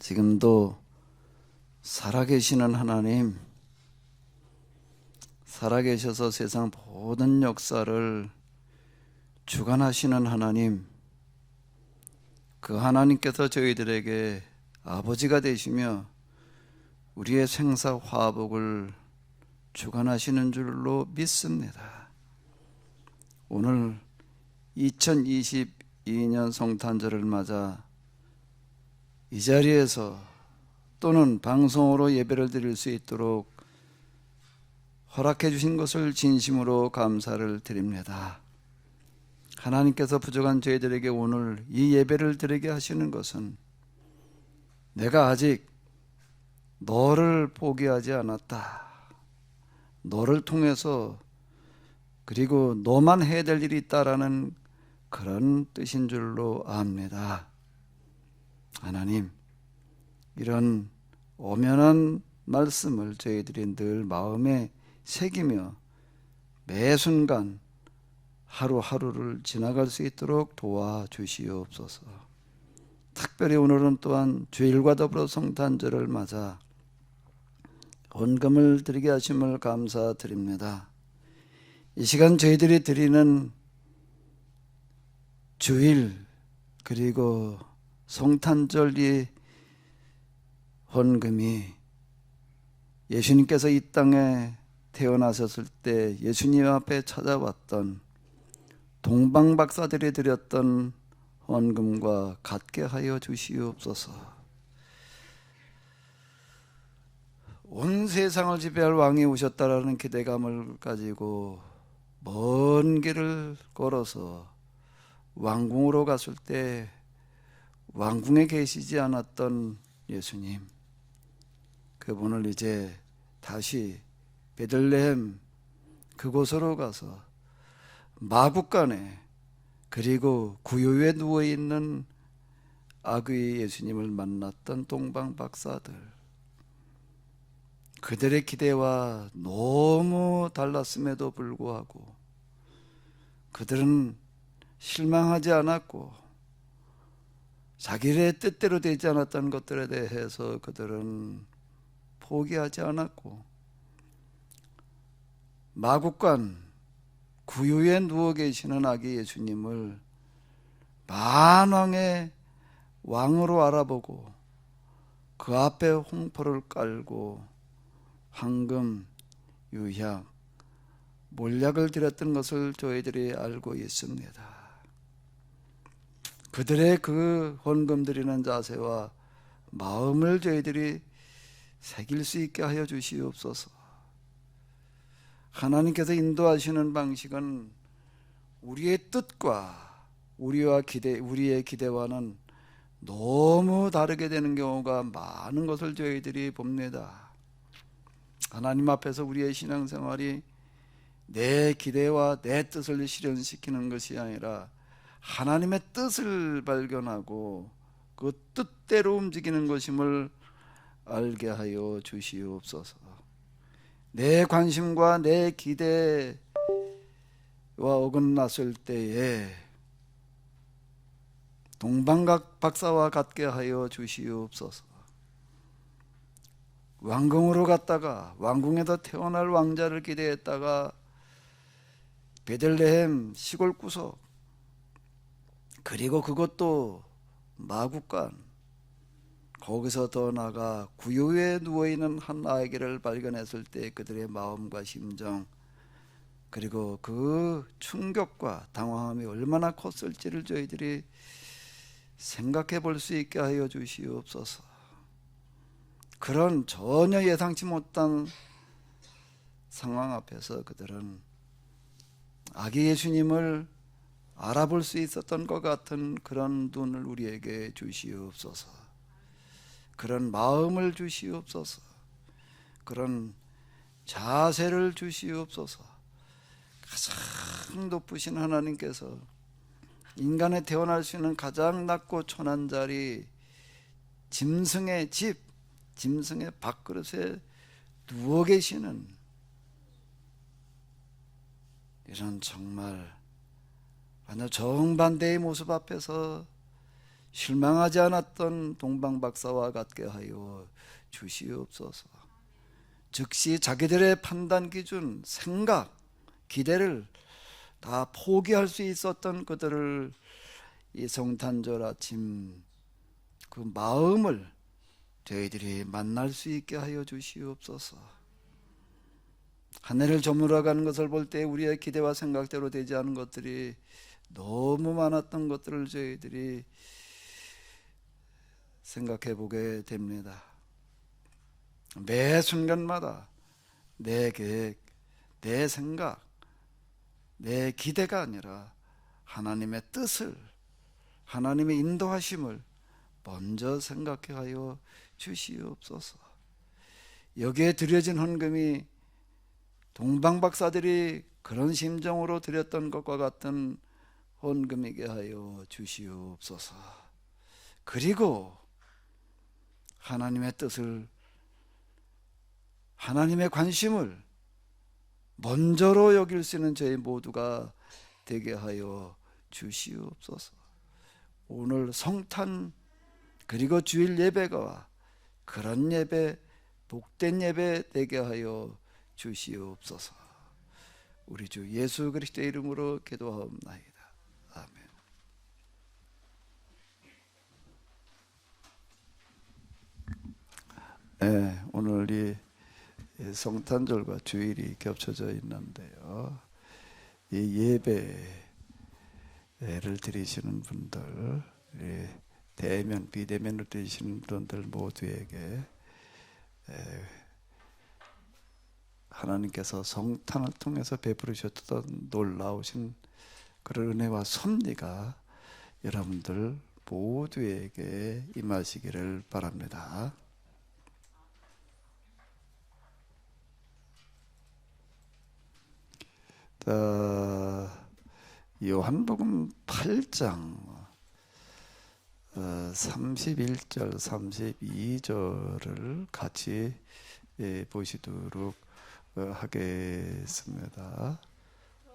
지금도 살아계시는 하나님, 살아계셔서 세상 모든 역사를 주관하시는 하나님, 그 하나님께서 저희들에게 아버지가 되시며 우리의 생사 화복을 주관하시는 줄로 믿습니다. 오늘 2022년 성탄절을 맞아 이 자리에서 또는 방송으로 예배를 드릴 수 있도록 허락해 주신 것을 진심으로 감사를 드립니다. 하나님께서 부족한 저희들에게 오늘 이 예배를 드리게 하시는 것은 내가 아직 너를 포기하지 않았다, 너를 통해서 그리고 너만 해야 될 일이 있다라는 그런 뜻인 줄로 압니다. 하나님, 이런 엄연한 말씀을 저희들이 늘 마음에 새기며 매 순간 하루하루를 지나갈 수 있도록 도와주시옵소서. 특별히 오늘은 또한 주일과 더불어 성탄절을 맞아 헌금을 드리게 하심을 감사드립니다. 이 시간 저희들이 드리는 주일 그리고 성탄절 이 헌금이 예수님께서 이 땅에 태어나셨을 때 예수님 앞에 찾아왔던 동방박사들이 드렸던 헌금과 같게 하여 주시옵소서. 온 세상을 지배할 왕이 오셨다라는 기대감을 가지고 먼 길을 걸어서 왕궁으로 갔을 때 왕궁에 계시지 않았던 예수님, 그분을 이제 다시 베들레헴 그곳으로 가서 마구간에 그리고 구유에 누워있는 아귀 예수님을 만났던 동방박사들, 그들의 기대와 너무 달랐음에도 불구하고 그들은 실망하지 않았고 자기의 뜻대로 되지 않았던 것들에 대해서 그들은 포기하지 않았고 마구간 구유에 누워 계시는 아기 예수님을 만왕의 왕으로 알아보고 그 앞에 홍포를 깔고 황금, 유향, 몰약을 드렸던 것을 저희들이 알고 있습니다. 그들의 그 헌금 드리는 자세와 마음을 저희들이 새길 수 있게 하여 주시옵소서. 하나님께서 인도하시는 방식은 우리의 뜻과 우리의 기대와는 너무 다르게 되는 경우가 많은 것을 저희들이 봅니다. 하나님 앞에서 우리의 신앙생활이 내 기대와 내 뜻을 실현시키는 것이 아니라 하나님의 뜻을 발견하고 그 뜻대로 움직이는 것임을 알게 하여 주시옵소서. 내 관심과 내 기대와 어긋났을 때에 동방각 박사와 같게 하여 주시옵소서. 왕궁으로 갔다가 왕궁에서 태어날 왕자를 기대했다가 베들레헴 시골 구석, 그리고 그것도 마구간, 거기서 더 나아가 구유에 누워있는 한 아기를 발견했을 때 그들의 마음과 심정, 그리고 그 충격과 당황함이 얼마나 컸을지를 저희들이 생각해 볼 수 있게 하여 주시옵소서. 그런 전혀 예상치 못한 상황 앞에서 그들은 아기 예수님을 알아볼 수 있었던 것 같은 그런 눈을 우리에게 주시옵소서. 그런 마음을 주시옵소서. 그런 자세를 주시옵소서. 가장 높으신 하나님께서 인간에 태어날 수 있는 가장 낮고 천한 자리, 짐승의 집, 짐승의 밥그릇에 누워 계시는 이런 정말 완전 정반대의 모습 앞에서 실망하지 않았던 동방박사와 같게 하여 주시옵소서. 즉시 자기들의 판단 기준, 생각, 기대를 다 포기할 수 있었던 그들을 이 성탄절 아침 그 마음을 저희들이 만날 수 있게 하여 주시옵소서. 한 해를 저물어가는 것을 볼 때 우리의 기대와 생각대로 되지 않은 것들이 너무 많았던 것들을 저희들이 생각해 보게 됩니다. 매 순간마다 내 계획, 내 생각, 내 기대가 아니라 하나님의 뜻을, 하나님의 인도하심을 먼저 생각해 하여 주시옵소서. 여기에 드려진 헌금이 동방박사들이 그런 심정으로 드렸던 것과 같은 헌금이게 하여 주시옵소서. 그리고 하나님의 뜻을, 하나님의 관심을 먼저로 여길 수 있는 저희 모두가 되게 하여 주시옵소서. 오늘 성탄 그리고 주일 예배가 그런 예배, 복된 예배 되게 하여 주시옵소서. 우리 주 예수 그리스도의 이름으로 기도하옵나이다. 아멘. 네, 오늘 이 성탄절과 주일이 겹쳐져 있는데요. 이 예배를 드리시는 분들, 대면, 비대면으로 드리시는 분들 모두에게 하나님께서 성탄을 통해서 베풀으셨던 놀라우신 그런 은혜와 섭리가 여러분들 모두에게 임하시기를 바랍니다. 요한복음 8장 31절 32절을 같이 보시도록 하겠습니다.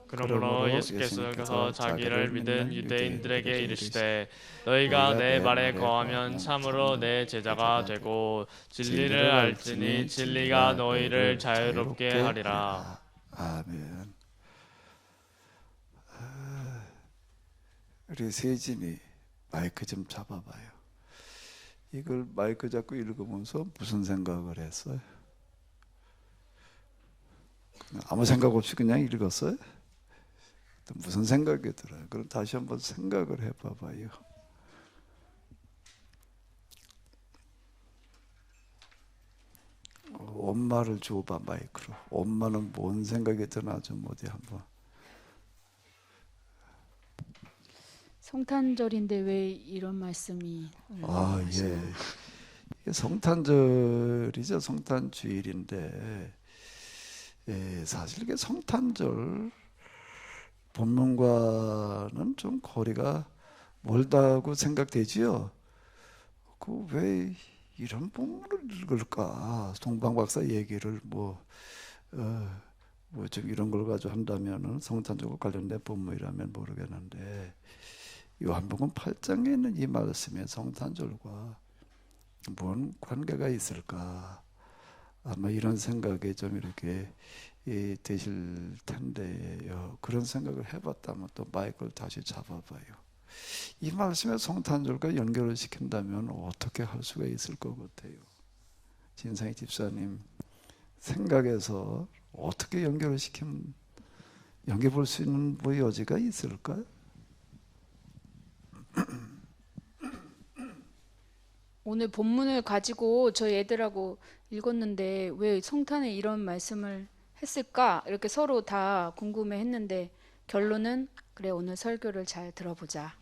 그러므로 예수께서 자기를 믿은 유대인들에게 이르시되 너희가 내 말에 거하면 참으로 내 제자가 되고 진리를 알지니 진리가 너희를 자유롭게 하리라. 아멘. 우리 세진이 마이크 좀 잡아봐요. 이걸 마이크 잡고 읽으면서 무슨 생각을 했어요? 그냥 아무 생각 없이 그냥 읽었어요? 무슨 생각이 들어요? 그럼 다시 한번 생각을 해봐봐요. 엄마를 줘봐, 마이크로. 엄마는 뭔 생각이 드나 좀 어디 한번. 성탄절인데 왜 이런 말씀이? 예. 이게 성탄절이죠. 성탄주일인데, 사실 이게 성탄절 본문과는 좀 거리가 멀다고 생각되지요. 그 왜 이런 본문을 읽을까? 동방박사 얘기를 뭐 좀 이런 걸 가지고 한다면은 성탄절과 관련된 본문이라면 모르겠는데, 요한복음 8장에 있는 이 말씀에 성탄절과 뭔 관계가 있을까? 아마 이런 생각이 좀 이렇게 되실 텐데요. 그런 생각을 해봤다면 또 마이크를 다시 잡아봐요. 이 말씀에 성탄절과 연결을 시킨다면 어떻게 할 수가 있을 것 같아요? 진상희 집사님 생각에서 어떻게 연결을 연결 볼 수 있는 뭐 여지가 있을까요? 오늘 본문을 가지고 저희 애들하고 읽었는데 왜 성탄에 이런 말씀을 했을까? 이렇게 서로 다 궁금해했는데 결론은 그래, 오늘 설교를 잘 들어보자.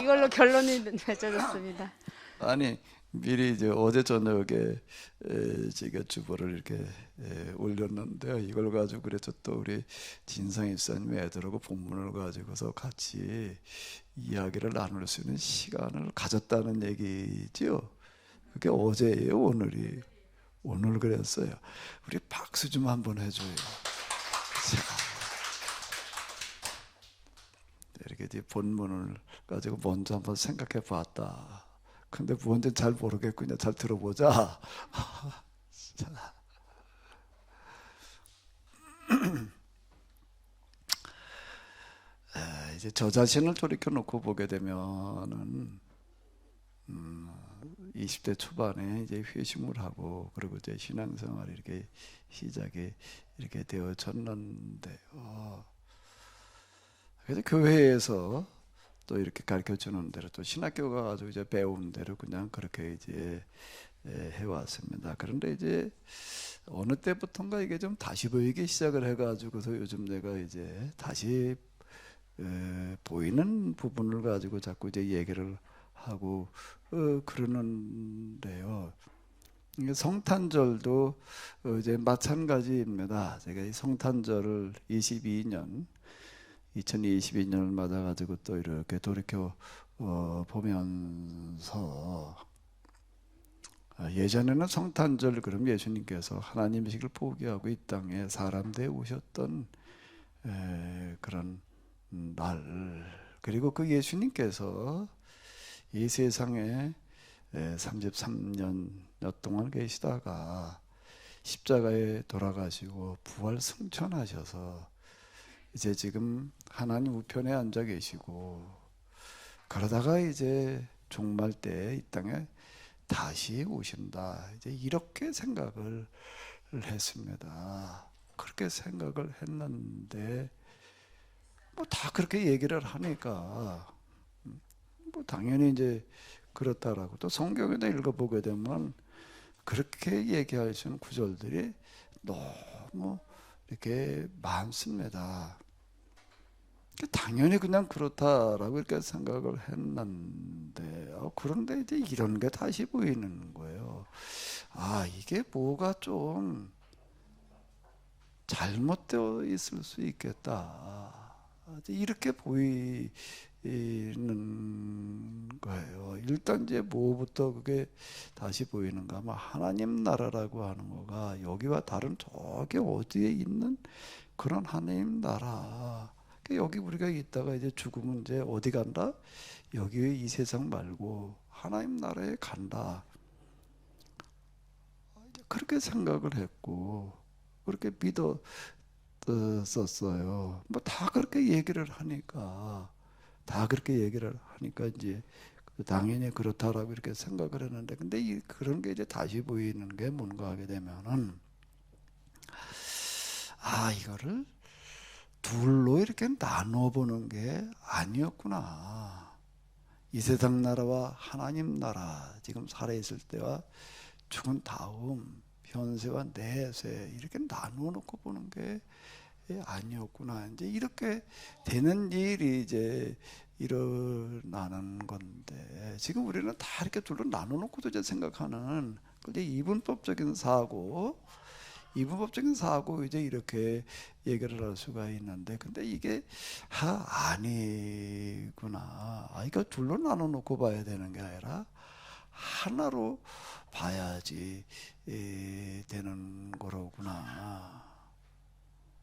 이걸로 결론이 맺어졌습니다. 아니 미리 이제 어제 저녁에 제가 주보를 이렇게 올렸는데요. 이걸 가지고 그래서 또 우리 진상희 집사님 애들하고 본문을 가지고서 같이 이야기를 나눌 수 있는 시간을 가졌다는 얘기죠. 그게 어제예요, 오늘이? 오늘 그랬어요. 우리 박수 좀 한번 해줘요. 자, 이렇게 이제 본문을 가지고 먼저 한번 생각해 봤다. 근데 뭔지 잘 모르겠군요. 잘 들어보자. 자. 이제 저 자신을 돌이켜 놓고 보게 되면은 20대 초반에 이제 회심을 하고 그리고 이제 신앙생활이 이렇게 시작이 이렇게 되어졌는데요. 그래서 교회에서 또 이렇게 가르쳐 주는 대로 또 신학교가 가지고 이제 배운 대로 그냥 그렇게 이제 해왔습니다. 그런데 이제 어느 때부턴가 이게 좀 다시 보이기 시작을 해가지고서 요즘 내가 이제 다시 보이는 부분을 가지고 자꾸 이제 얘기를 하고 그러는데요. 이게 성탄절도 이제 마찬가지입니다. 제가 이 성탄절을 2022년을 맞아 가지고 또 이렇게 돌이켜 보면서 예전에는 성탄절 그럼 예수님께서 하나님의식을 포기하고 이 땅에 사람 되어 오셨던 그런 날, 그리고 그 예수님께서 이 세상에 33년여 동안 계시다가 십자가에 돌아가시고 부활 승천하셔서 이제 지금 하나님 우편에 앉아 계시고 그러다가 이제 종말 때 이 땅에 다시 오신다. 이제 이렇게 생각을 했습니다. 그렇게 생각을 했는데 뭐 다 그렇게 얘기를 하니까 뭐 당연히 이제 그렇다라고 또 성경에도 읽어보게 되면 그렇게 얘기할 수 있는 구절들이 너무 이렇게 많습니다. 당연히 그냥 그렇다라고 이렇게 생각을 했는데 그런데 이제 이런 게 다시 보이는 거예요. 아, 이게 뭐가 좀 잘못되어 있을 수 있겠다. 이렇게 보이는 거예요. 일단 이제 뭐부터 그게 다시 보이는가 하면 하나님 나라라고 하는 거가 여기와 다른 저기 어디에 있는 그런 하나님 나라. 여기 우리가 있다가 이제 죽으면 이제 어디 간다? 여기 이 세상 말고 하나님 나라에 간다. 그렇게 생각을 했고 그렇게 믿었었어요. 뭐 다 그렇게 얘기를 하니까 이제 당연히 그렇다라고 이렇게 생각을 했는데 근데 그런 게 이제 다시 보이는 게 뭔가 하게 되면은 이거를 둘로 이렇게 나눠 보는 게 아니었구나. 이 세상 나라와 하나님 나라, 지금 살아있을 때와 죽은 다음 현세와 내세 이렇게 나누어 놓고 보는 게 아니었구나. 이제 이렇게 되는 일이 이제 일어나는 건데 지금 우리는 다 이렇게 둘로 나눠 놓고도 이제 생각하는 이제 이분법적인 사고 이제 이렇게 얘기를 할 수가 있는데 근데 이게 아니구나. 이거 둘로 나눠 놓고 봐야 되는 게 아니라 하나로 봐야지 되는 거로구나.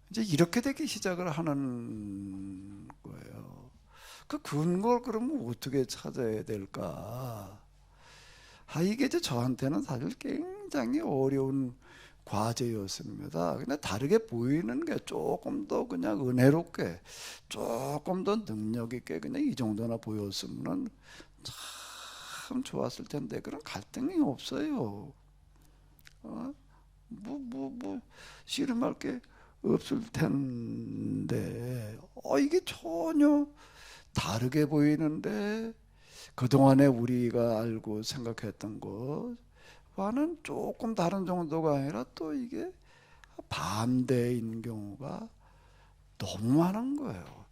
이제 이렇게 되기 시작을 하는 거예요. 그 근거를 그러면 어떻게 찾아야 될까? 이게 이제 저한테는 사실 굉장히 어려운 과제였습니다. 근데 다르게 보이는 게 조금 더 그냥 은혜롭게, 조금 더 능력 있게 그냥 이 정도나 보였으면 참 좋았을 텐데 그런 갈등이 없어요. 씨름할 게 없을 텐데 이게 전혀 다르게 보이는데 그동안에 우리가 알고 생각했던 것과는 조금 다른 정도가 아니라 또 이게 반대인 경우가 너무 많은 거예요.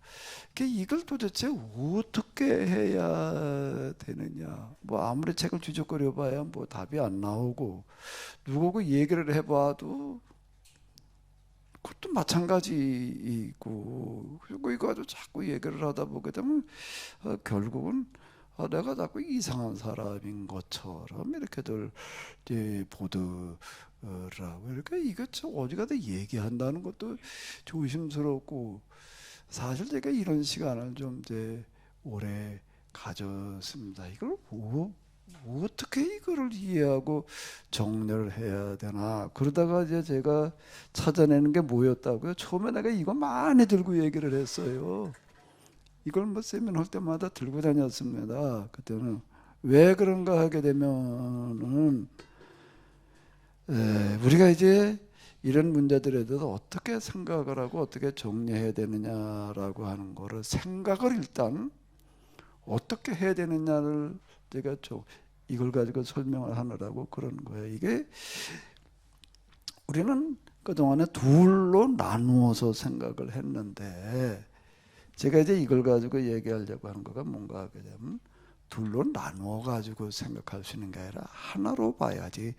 이걸 도대체 어떻게 해야 되느냐. 뭐 아무리 책을 뒤적거려 봐야 뭐 답이 안 나오고 누구하고 얘기를 해봐도 그것도 마찬가지이고 그리고 이거 가지고 자꾸 얘기를 하다 보게 되면 결국은 내가 자꾸 이상한 사람인 것처럼 이렇게들 이제 보더라고. 이렇게 이거 어디 가다 얘기한다는 것도 조심스럽고 사실 제가 이런 시간을 좀 이제 오래 가졌습니다. 이걸 어떻게 이거를 이해하고 정리를 해야 되나. 그러다가 이제 제가 찾아내는 게 뭐였다고요? 처음에 내가 이거 많이 들고 얘기를 했어요. 이걸 뭐 세미나 할 때마다 들고 다녔습니다. 그때는 왜 그런가 하게 되면은 우리가 이제 이런 문제들에 대해서 어떻게 생각을 하고 어떻게 정리해야 되느냐라고 하는 거를 생각을 일단 어떻게 해야 되느냐를 제가 이걸 가지고 설명을 하느라고 그런 거예요. 이게 우리는 그동안에 둘로 나누어서 생각을 했는데 제가 이제 이걸 가지고 얘기하려고 하는 거가 뭔가 하게 되면 둘로 나누어 가지고 생각할 수 있는 게 아니라 하나로 봐야지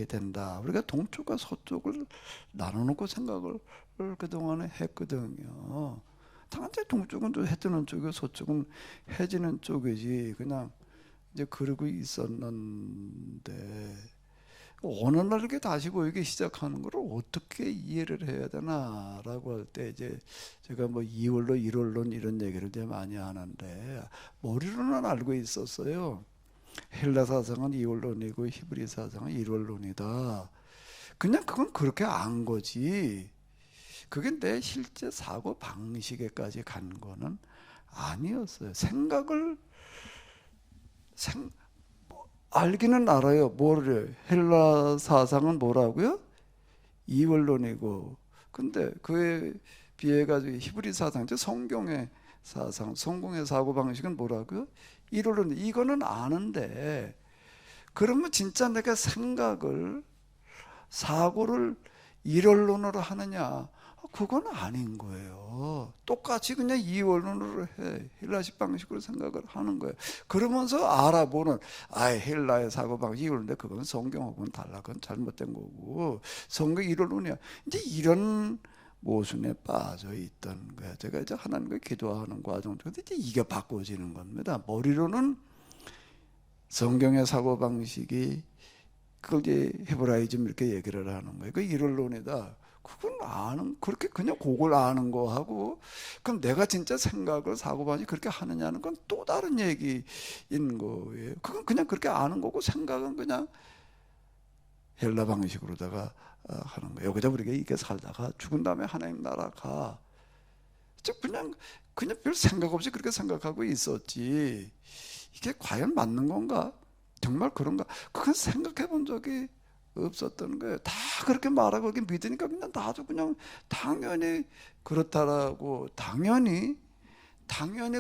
된다. 우리가 동쪽과 서쪽을 나눠놓고 생각을 그동안에 했거든요. 당연히 동쪽은 또 해 뜨는 쪽이고 서쪽은 해 지는 쪽이지. 그냥 이제 그러고 있었는데 어느 날 이렇게 다시 보이기 시작하는 걸 어떻게 이해를 해야 되나라고 할 때 이제 제가 뭐 2월론, 1월론 이런 얘기를 이제 많이 하는데 머리로는 알고 있었어요. 헬라 사상은 2월론이고 히브리 사상은 1월론이다. 그냥 그건 그렇게 안 거지. 그게 내 실제 사고 방식에까지 간 거는 아니었어요. 알기는 알아요. 뭐를 헬라 사상은 뭐라고요? 이원론이고. 근데 그에 비해 가지고 히브리 사상, 즉 성경의 사상, 성공의 사고 방식은 뭐라고요? 이원론. 이거는 아는데 그러면 진짜 내가 사고를 일원론으로 하느냐? 그건 아닌 거예요. 똑같이 그냥 이원론으로 해. 헬라식 방식으로 생각을 하는 거예요. 그러면서 알아보는 헬라의 사고방식이 이런데 그건 성경하고는 달라. 그건 잘못된 거고 성경 이론론이야. 이제 이런 모순에 빠져 있던 거야. 제가 이제 하나님과 기도하는 과정 중에 이제 이게 바꿔지는 겁니다. 머리로는 성경의 사고방식이 그걸 이제 헤브라이즘 이렇게 얘기를 하는 거예요. 그 이론론이다. 그건 그렇게 그냥 그걸 아는 거하고, 그럼 내가 진짜 생각을 사고방식 그렇게 하느냐는 건 또 다른 얘기인 거예요. 그건 그냥 그렇게 아는 거고, 생각은 그냥 헬라 방식으로다가 하는 거예요. 여기다 우리가 이게 살다가 죽은 다음에 하나님 나라 가. 그냥 별 생각 없이 그렇게 생각하고 있었지. 이게 과연 맞는 건가? 정말 그런가? 그건 생각해 본 적이 없었던 거예요. 다 그렇게 말하고 그렇게 믿으니까 그냥 나도 그냥 당연히 그렇다라고 당연히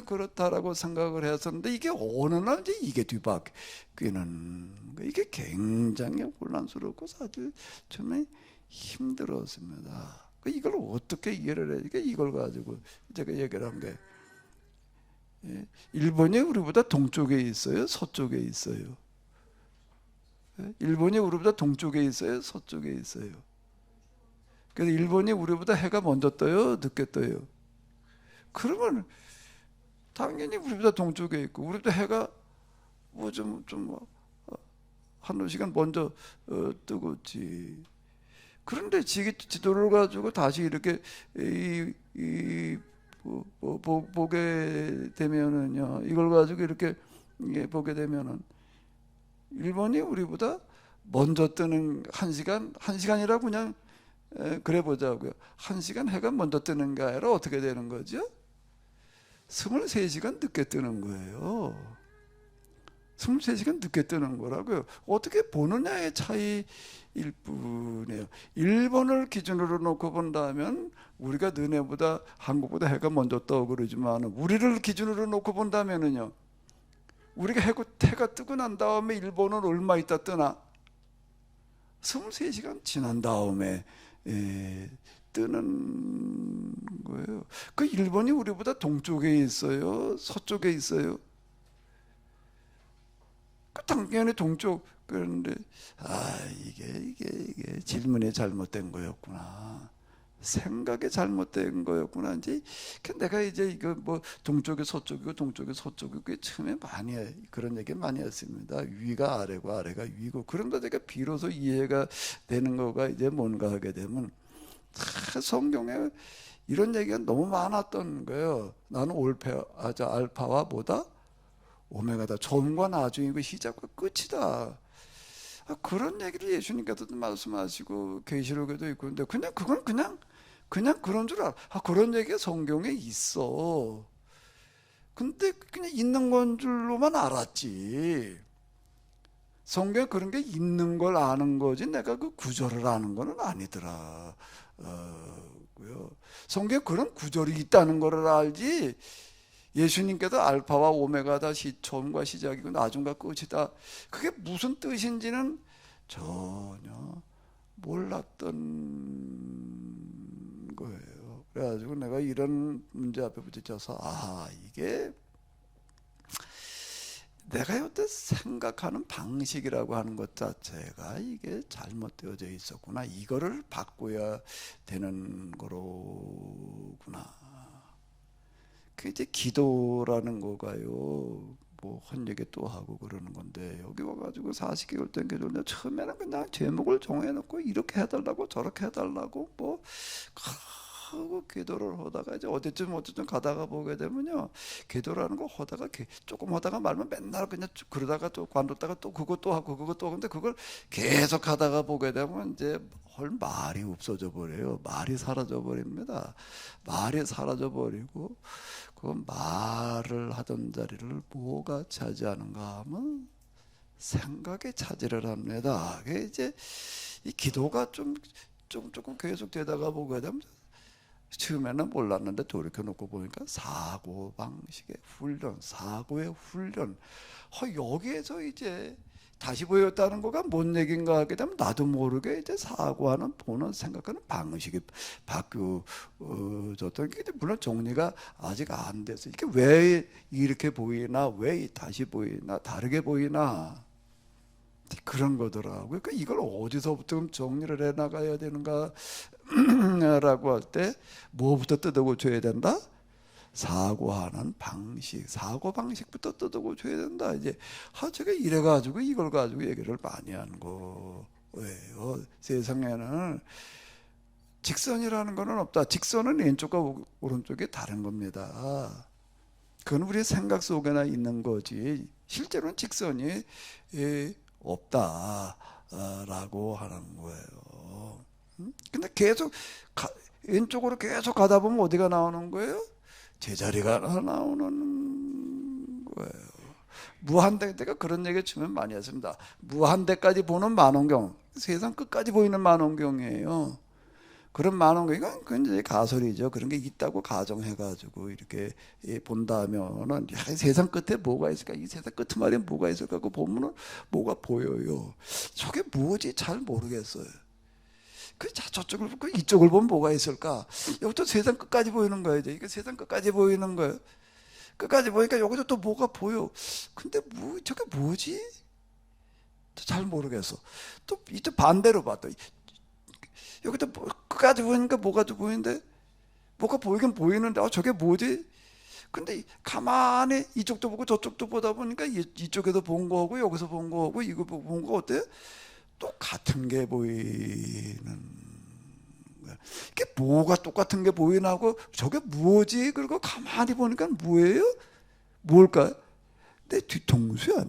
그렇다라고 생각을 했었는데 이게 어느 날 이제 이게 뒤바뀌는 이게 굉장히 혼란스럽고 사실 처음에 힘들었습니다. 이걸 어떻게 이해를 해야 돼? 이걸 가지고 제가 얘기를 한 게 일본이 우리보다 동쪽에 있어요? 서쪽에 있어요? 일본이 우리보다 동쪽에 있어요? 서쪽에 있어요? 그래서 일본이 우리보다 해가 먼저 떠요? 늦게 떠요? 그러면 당연히 우리보다 동쪽에 있고 우리보다 해가 뭐 한두 시간 먼저 뜨겠지. 그런데 지도를 가지고 다시 이렇게 보게 되면은요, 이걸 가지고 이렇게 보게 되면은 일본이 우리보다 먼저 뜨는 한 시간이라 그냥 그래 보자고요. 1시간 해가 먼저 뜨는 게 아니라 어떻게 되는 거죠? 23시간 늦게 뜨는 거예요. 23시간 늦게 뜨는 거라고요. 어떻게 보느냐의 차이일 뿐이에요. 일본을 기준으로 놓고 본다면 우리가 너네보다 한국보다 해가 먼저 떠 그러지만 우리를 기준으로 놓고 본다면은요, 우리가 해가 뜨고 난 다음에 일본은 얼마 있다 뜨나? 23시간 지난 다음에 뜨는 거예요. 그 일본이 우리보다 동쪽에 있어요? 서쪽에 있어요? 그 당연히 동쪽. 그런데 이게 질문이 잘못된 거였구나. 생각이 잘못된 거였구나. 이제 내가 이제 이거 뭐 동쪽이 서쪽이고 동쪽이 서쪽이고 처음에 많이 그런 얘기 많이 했습니다. 위가 아래고 아래가 위고. 그런데 제가 비로소 이해가 되는 거가 이제 뭔가 하게 되면 성경에 이런 얘기가 너무 많았던 거예요. 나는 알파와 뭐다? 오메가다. 처음과 나중이고 시작과 끝이다. 그런 얘기를 예수님께서도 말씀하시고 계시록에도 있고, 근데 그건 그냥 그런 줄 알아. 그런 얘기가 성경에 있어. 근데 그냥 있는 건 줄로만 알았지. 성경에 그런 게 있는 걸 아는 거지 내가 그 구절을 아는 거는 아니더라. 성경에 그런 구절이 있다는 거를 알지, 예수님께서 알파와 오메가다, 처음과 시작이고 나중과 끝이다, 그게 무슨 뜻인지는 전혀 몰랐던 거예요. 그래가지고 내가 이런 문제 앞에 부딪혀서 이게 내가 여태 생각하는 방식이라고 하는 것 자체가 이게 잘못되어져 있었구나. 이거를 바꿔야 되는 거로구나. 그 이제 기도라는 거가요, 뭐 헌얘기 또 하고 그러는 건데, 여기 와가지고 40개월 된 기도인데 처음에는 그냥 제목을 정해놓고 이렇게 해달라고 저렇게 해달라고 뭐 하고 기도를 하다가 이제 어디쯤 가다가 보게 되면요, 기도라는 거 하다가 조금 하다가 말면 맨날 그냥 그러다가 또 관뒀다가 또 그것도 하고 그것도 하고, 근데 그걸 계속 하다가 보게 되면 이제 말이 없어져 버려요. 말이 사라져 버립니다. 말이 사라져 버리고 그 말을 하던 자리를 뭐가 차지하는가 하면 생각이 차지를 합니다. 그게 이제 이 기도가 조금 계속 되다가 보게 되면, 처음에는 몰랐는데 돌이켜놓고 보니까 사고방식의 훈련, 사고의 훈련. 여기에서 이제 다시 보였다는 거가 뭔 얘기인가 하게 되면 나도 모르게 이제 사고하는, 보는, 생각하는 방식이 바뀌어졌던 게, 물론 정리가 아직 안 됐어요. 이게 왜 이렇게 보이나, 왜 다시 보이나, 다르게 보이나, 그런 거더라고요. 그러니까 이걸 어디서부터 정리를 해 나가야 되는가 라고 할 때 뭐부터 뜯어고쳐야 된다? 사고하는 방식, 사고 방식부터 뜯어고쳐야 된다. 이제 제가 이래가지고 이걸 가지고 얘기를 많이 하는 거예요. 세상에는 직선이라는 거는 없다. 직선은 왼쪽과 오른쪽이 다른 겁니다. 그건 우리의 생각 속에나 있는 거지, 실제로는 직선이 없다라고 하는 거예요. 근데 계속 왼쪽으로 계속 가다 보면 어디가 나오는 거예요? 제자리가 나오는 거예요. 무한대, 때가 그런 얘기 처음에 많이 했습니다. 무한대까지 보는 만원경, 세상 끝까지 보이는 만원경이에요. 그런 만원경이 그건 이제 가설이죠. 그런 게 있다고 가정해가지고 이렇게 본다면은, 세상 끝에 뭐가 있을까? 이 세상 끝말에 뭐가 있을까? 하고 보면은 뭐가 보여요. 저게 뭐지? 잘 모르겠어요. 저쪽을 보고 이쪽을 보면 뭐가 있을까? 여기도 세상 끝까지 보이는 거예요. 이게 세상 끝까지 보이는 거예요. 끝까지 보니까 여기도 또 뭐가 보여. 근데 저게 뭐지? 잘 모르겠어. 또 이쪽 반대로 봐. 또 여기도 끝까지 보니까 뭐가 또 보이는데, 뭐가 보이긴 보이는데 저게 뭐지? 근데 가만히 이쪽도 보고 저쪽도 보다 보니까 이쪽에서 본 거하고 여기서 본 거하고 이거 본 거 어때? 똑같은 게 보이는 거야. 이게 뭐가 똑같은 게 보이나고 저게 뭐지? 그리고 가만히 보니까 뭐예요? 뭘까요? 내 뒤통수야.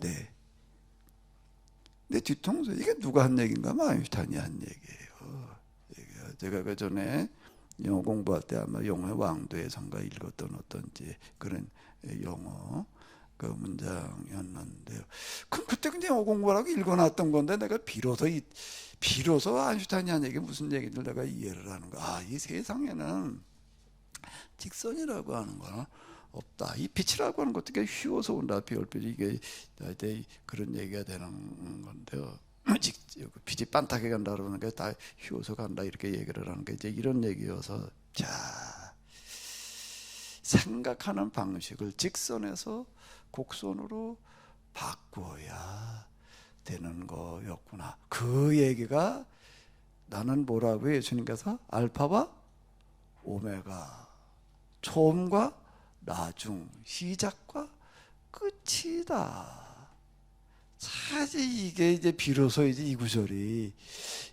내 뒤통수. 이게 누가 한 얘기인가? 아인슈타인이 한 얘기예요. 제가 그 전에 영어 공부할 때 아마 영어의 왕도에선가 읽었던 어떤 그런 영어 그 문장이었는데요. 그때 그냥 영어 공부하라고 읽어놨던 건데, 내가 비로소 아인슈타인이 한 얘기, 무슨 얘기를 내가 이해를 하는 거야. 이 세상에는 직선이라고 하는 거는 없다. 이 빛이라고 하는 것도 휘어서 온다. 별빛이 이게 다들 그런 얘기가 되는 건데요. 빛이 반타게 간다 그러는 게 다 휘어서 간다, 이렇게 얘기를 하는 게 이제 이런 얘기여서, 자, 생각하는 방식을 직선에서 곡선으로 바꿔야 되는 거였구나. 그 얘기가, 나는 뭐라고 예수님께서 알파와 오메가, 처음과 나중, 시작과 끝이다. 사실 이게 이제 비로소 이제 이 구절이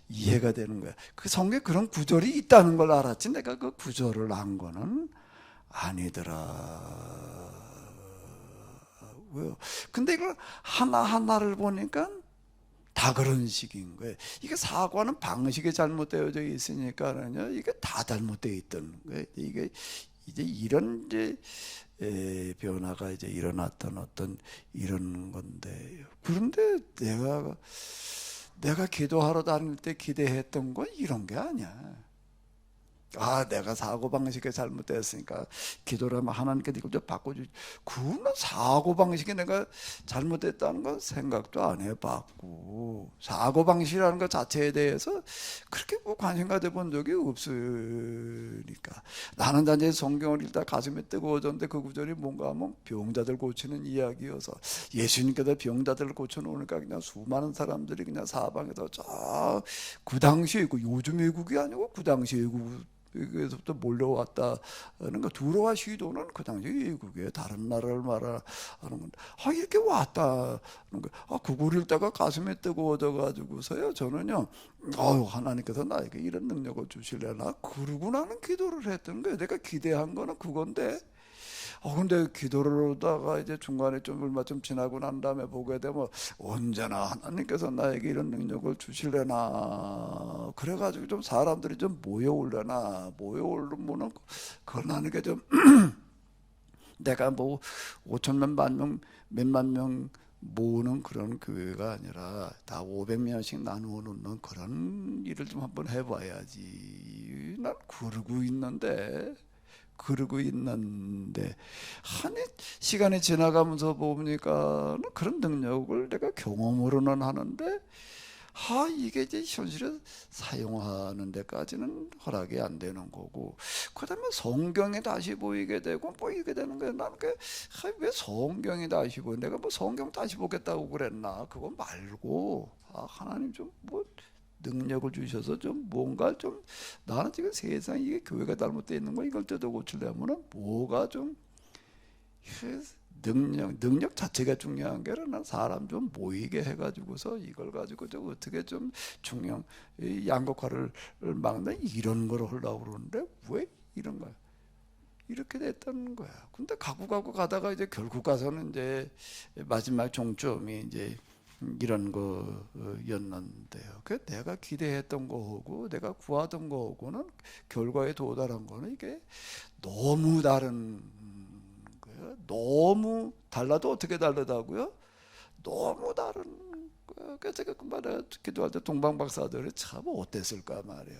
이해가 되는 거야. 그 성경에 그런 구절이 있다는 걸 알았지 내가 그 구절을 안 거는 아니더라. 왜요? 근데 이걸 하나하나를 보니까 다 그런 식인 거예요. 이게 사고하는 방식이 잘못되어져 있으니까는요, 이게 다 잘못되어 있던 거예요. 이게 이제 이런 이제 변화가 이제 일어났던 어떤 이런 건데, 그런데 내가 기도하러 다닐 때 기대했던 건 이런 게 아니야. 내가 사고방식이 잘못됐으니까 기도를 하면 하나님께 이걸 좀 바꿔주지. 그건 사고방식이 내가 잘못됐다는 건 생각도 안 해봤고, 사고방식이라는 것 자체에 대해서 그렇게 뭐 관심 가져본 적이 없으니까. 나는 단지 성경을 읽다 가슴이 뜨거워졌는데 그 구절이 뭔가 하면 병자들 고치는 이야기여서, 예수님께서 병자들을 고쳐놓으니까 그냥 수많은 사람들이 그냥 사방에서 그 당시 외국, 요즘 외국이 아니고 그 당시 외국에서부터 몰려왔다는 거. 두로와 시도는 그 당시 외국에 다른 나라를 말하는 건데, 이렇게 왔다는 거. 그걸 읽다가 가슴에 뜨거워져 가지고서요, 저는요, 하나님께서 나에게 이런 능력을 주실래나, 그러고 나는 기도를 했던 거예요. 내가 기대한 거는 그건데, 근데 기도를 하다가 이제 중간에 좀 얼마 좀 지나고 난 다음에 보게 되면 언제나 하나님께서 나에게 이런 능력을 주실래나, 그래가지고 좀 사람들이 좀 모여오르면은 그걸 나에게 좀 내가 뭐 5천명 만명 몇만 명 모으는 그런 교회가 아니라 다 500명씩 나누어 놓는 그런 일을 좀 한번 해봐야지. 난 그러고 있는데 아니 시간이 지나가면서 보니까 그런 능력을 내가 경험으로는 하는데 이게 이제 현실에 사용하는 데까지는 허락이 안 되는 거고, 그 다음에 성경에 다시 보이게 되고 보이게 되는 거예요. 나는 왜 성경이 다시 보여? 내가 뭐 성경 다시 보겠다고 그랬나? 그거 말고 하나님 좀 뭐 능력을 주셔서 좀 뭔가 좀, 나는 지금 세상에 이게 교회가 잘못되어 있는 거 이걸 뜯어 고치려면은 뭐가 좀 능력 자체가 중요한 게 아니라 사람 좀 모이게 해가지고서 이걸 가지고 좀 어떻게 좀 양극화를 막는 이런 걸 하려고 그러는데 왜 이런 거야? 이렇게 됐다는 거야. 근데 가고 가다가 이제 결국 가서는 이제 마지막 종점이 이제 이런 거였는데요. 그 내가 기대했던 거하고 내가 구하던 거하고는 결과에 도달한 거는 이게 너무 다른 거예요. 너무 달라도 어떻게 다르다고요? 너무 다른 거예요. 그래서 제가 그 말에 기도할 때 동방박사들이 참 어땠을까 말이에요.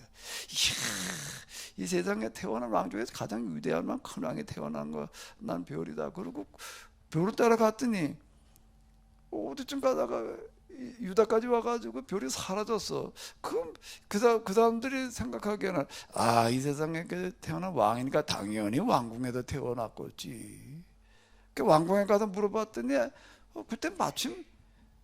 이 세상에 태어난 왕 중에서 가장 위대한 왕, 큰 왕이 태어난 거 난 별이다. 그리고 별을 따라갔더니 어디쯤 가다가 유다까지 와가지고 별이 사라졌어. 그럼 그 사람들이 생각하기에는 이 세상에 태어난 왕이니까 당연히 왕궁에도 태어났겠지. 그 왕궁에 가서 물어봤더니 그때 마침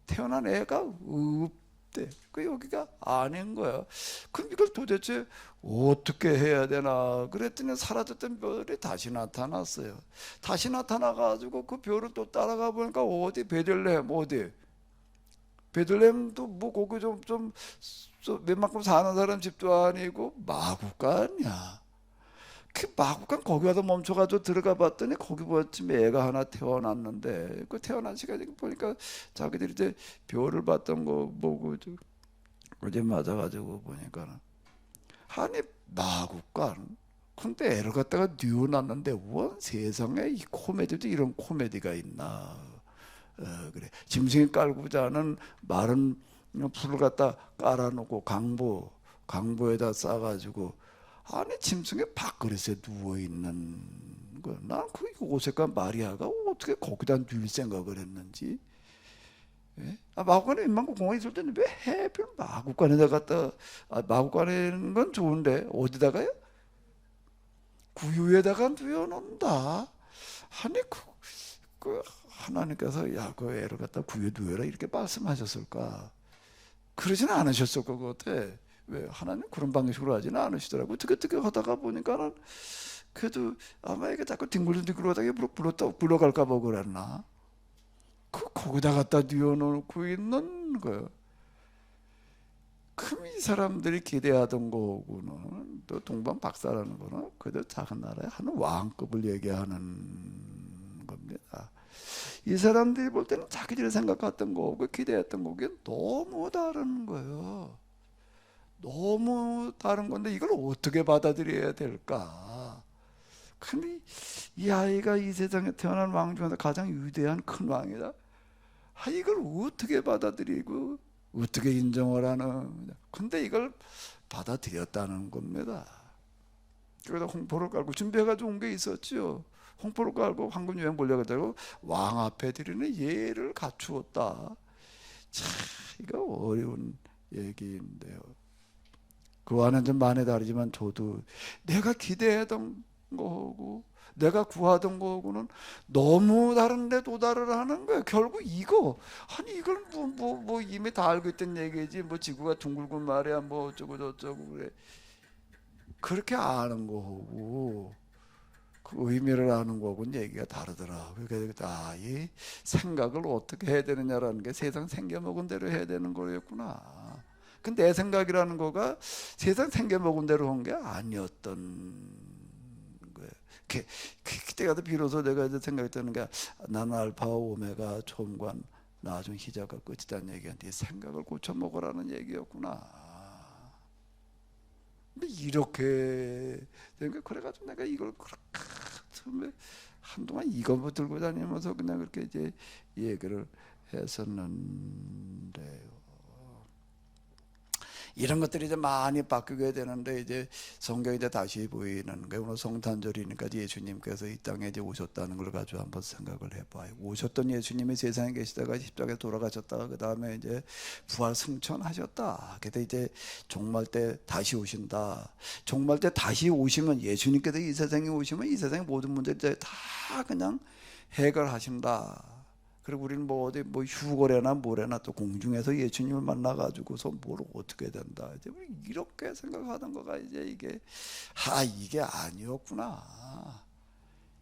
태어난 애가 없대. 여기가 아닌 거야. 그럼 이걸 도대체 어떻게 해야 되나 그랬더니 사라졌던 별이 다시 나타났어요. 다시 나타나가지고 그 별을 또 따라가 보니까 어디 베들레헴도 뭐 거기 좀 웬만큼 사는 사람 집도 아니고 마구간이야. 그 마구간 거기 가서 멈춰가지고 들어가 봤더니 거기 보았지 애가 하나 태어났는데, 그 태어난 시간이 보니까 자기들이 이제 별을 봤던 거 보고 어제 맞아가지고 보니까 아니 마구간. 근데 애를 갖다가 뉘어놨는데 원 세상에 이 코미디도 이런 코미디가 있나. 그래 짐승이 깔고 자는 마른 풀을 갖다 깔아놓고 강보에다 싸가지고 아니 짐승의 밥그릇에 누워있는 거야. 난 그 오색과 마리아가 어떻게 거기다 눌 생각을 했는지. 예? 마구간에 웬만큼 공원에 있을 때는 왜 해필 마구간에다 갖다 마구간에는 건 좋은데 어디다가요? 구유에다가 누워놓는다. 아니 그 하나님께서 그 애를 갖다 구유에 누워라 이렇게 말씀하셨을까? 그러지는 않으셨을 것 같아. 왜 하나님 그런 방식으로 하지는 않으시더라고. 어떻게 하다가 보니까는 그래도 아마 이게 자꾸 뒹굴뒹굴 하다가 불러갈까 봐 그랬나. 거기다 갖다 뉘어놓고 있는 거예요. 그럼 이 사람들이 기대하던 거고는 또 동방 박사라는 거는 그저 작은 나라의 한 왕급을 얘기하는 겁니다. 이 사람들이 볼 때는 자기들이 생각했던 거고 기대했던 거기에 너무 다른 거예요. 너무 다른 건데 이걸 어떻게 받아들여야 될까? 근데 이 아이가 이 세상에 태어난 왕 중에서 가장 위대한 큰 왕이다. 이걸 어떻게 받아들이고 어떻게 인정을 하는? 근데 이걸 받아들였다는 겁니다. 그래서 홍포를 깔고 준비해가지고 온 게 있었죠. 홍포를 깔고 황금 유향 보려고 왕 앞에 드리는 예를 갖추었다. 참 이거 어려운 얘기인데요. 그와는 좀 많이 다르지만 저도 내가 기대했던 거하고 내가 구하던 거하고는 너무 다른데 도달을 하는 거예요. 결국 이거 아니 이걸 뭐 이미 다 알고 있던 얘기지 뭐 지구가 둥글고 말이야 뭐 어쩌고 저쩌고 그래 그렇게 아는 거하고 그 의미를 아는 거하고는 얘기가 다르더라고요. 그래서 이 생각을 어떻게 해야 되느냐라는 게 세상 생겨먹은 대로 해야 되는 거였구나. 근데 내 생각이라는 거가 세상 생겨먹은 대로 한 게 아니었던 거예요. 그때가 비로소 내가 이제 생각했다는 게 나는 알파와 오메가 처음과 나중 시작과 끝이라는 얘기한테 생각을 고쳐 먹으라는 얘기였구나. 근데 이렇게 그래가지고 내가 이걸 처음에 한동안 이거 들고 다니면서 그냥 그렇게 이제 얘기를 했었는데요. 이런 것들이 이제 많이 바뀌게 되는데 이제 성경이 이제 다시 보이는 게 오늘 성탄절이니까 예수님께서 이 땅에 이제 오셨다는 걸 가지고 한번 생각을 해봐요. 오셨던 예수님이 세상에 계시다가 십자가에 돌아가셨다가 그 다음에 이제 부활 승천하셨다. 그때 이제 종말 때 다시 오신다. 종말 때 다시 오시면 예수님께서 이 세상에 오시면 이 세상의 모든 문제를 다 그냥 해결하신다. 그리고 우리는 뭐 어디 뭐 휴거래나 뭐래나 또 공중에서 예수님을 만나가지고서 뭘 어떻게 된다. 이제 우리 이렇게 생각하던 거가 이제 이게 아니었구나.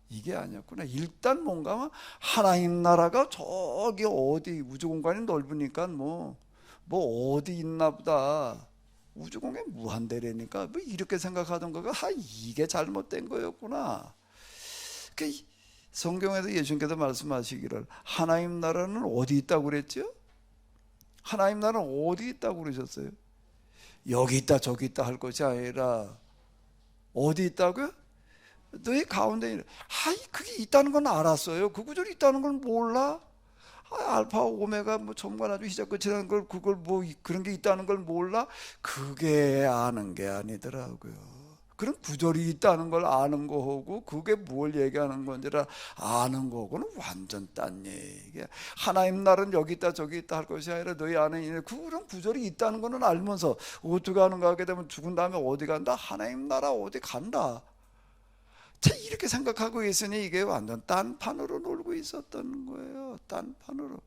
이게 아니었구나. 일단 뭔가 하나님 나라가 저기 어디 우주 공간이 넓으니까 뭐 어디 있나 보다. 우주 공간이 무한대라니까 뭐 이렇게 생각하던 거가 이게 잘못된 거였구나. 성경에서 예수님께서 말씀하시기를 하나님 나라는 어디 있다고 그랬죠? 하나님 나라는 어디 있다고 그러셨어요? 여기 있다 저기 있다 할 것이 아니라 어디 있다고요? 너희 가운데 그게 있다는 건 알았어요. 그 구절이 있다는 건 몰라? 알파 오메가 뭐 처음과 나중 시작 끝이라는 걸 그걸 뭐 그런 게 있다는 걸 몰라? 그게 아는 게 아니더라고요. 그런 구절이 있다는 걸 아는 거하고 그게 뭘 얘기하는 건지라 아는 거하고는 완전 딴 얘기야. 하나님 나라는 여기 있다 저기 있다 할 것이 아니라 너희 안에 있는 그런 구절이 있다는 거는 알면서 어떻게 하는가 하게 되면 죽은 다음에 어디 간다? 하나님 나라 어디 간다. 이렇게 생각하고 있으니 이게 완전 딴판으로 놀고 있었던 거예요. 딴판으로.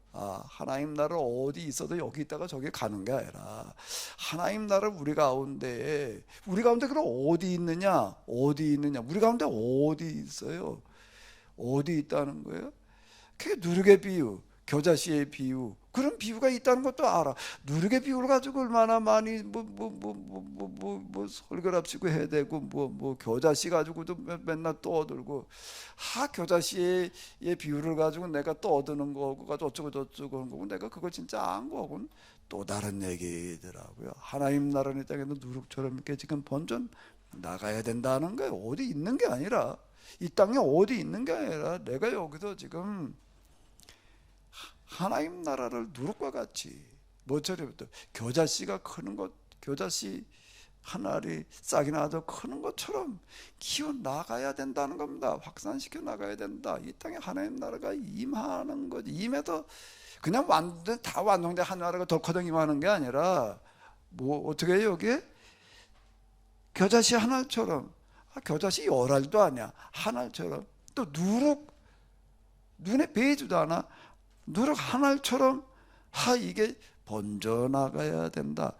하나님 나라 어디 있어도 여기 있다가 저기 가는 게 아니라 하나님 나라 우리 가운데 그럼 어디 있느냐? 우리 가운데 어디 있어요? 어디 있다는 거예요? 그게 누룩의 비유, 겨자씨의 비유, 그런 비유가 있다는 것도 알아. 누룩의 비유를 가지고 얼마나 많이 설교랍시고 해야 되고 겨자씨 가지고도 맨날 떠들고 겨자씨의 비유를 가지고 내가 떠드는 거고 가지고 어쩌고 저쩌고 하는 거고 내가 그걸 진짜 안 거고는 또 다른 얘기더라고요. 하나님 나라는 이 땅에도 누룩처럼 이렇게 지금 번전 나가야 된다는 거예요. 어디 있는 게 아니라 이 땅에 어디 있는 게 아니라 내가 여기서 지금 하나님 나라를 누룩과 같이 뭐처럼부터 겨자씨가 크는 것, 겨자씨 한 알이 싹이 나서 크는 것처럼 키워 나가야 된다는 겁니다. 확산시켜 나가야 된다. 이 땅에 하나님 나라가 임하는 거지. 임해서 그냥 다 완성된 한 나라가 덜커덩 임하는 게 아니라 뭐 어떻게 해요 여기에? 겨자씨 한 알처럼 겨자씨 열알도 아니야. 한 알처럼 또 누룩 눈에 배지도 않아. 누룩 한 알처럼 이게 번져나가야 된다.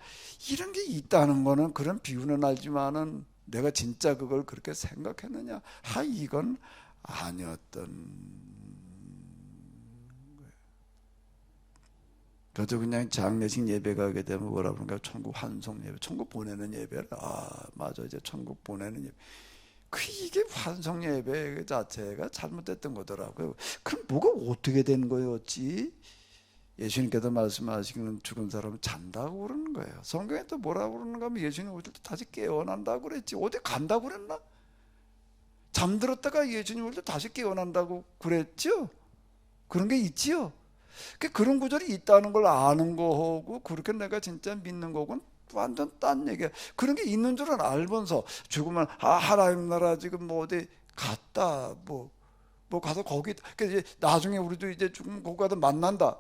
이런 게 있다는 거는 그런 비유는 알지만은 내가 진짜 그걸 그렇게 생각했느냐? 이건 아니었던 거예요. 그저 그냥 장례식 예배 가게 되면 뭐라 그런가 천국 환송 예배, 천국 보내는 예배를 맞아 이제 천국 보내는 예배. 이게 환송 예배 자체가 잘못됐던 거더라고요. 그럼 뭐가 어떻게 된 거였지? 예수님께서 말씀하시기는 죽은 사람은 잔다고 그러는 거예요. 성경에 또 뭐라고 그러는가 하면 예수님 오실 때 다시 깨어난다고 그랬지. 어디 간다고 그랬나? 잠들었다가 예수님 올 때 다시 깨어난다고 그랬죠? 그런 게 있지요. 그런 구절이 있다는 걸 아는 거하고 그렇게 내가 진짜 믿는 거고는 완전 딴 얘기야. 그런 게 있는 줄은 알면서 죽으면 하나님 나라 지금 뭐 어디 갔다 뭐 가서 거기 이제 나중에 우리도 이제 죽으면 거기 가서 만난다.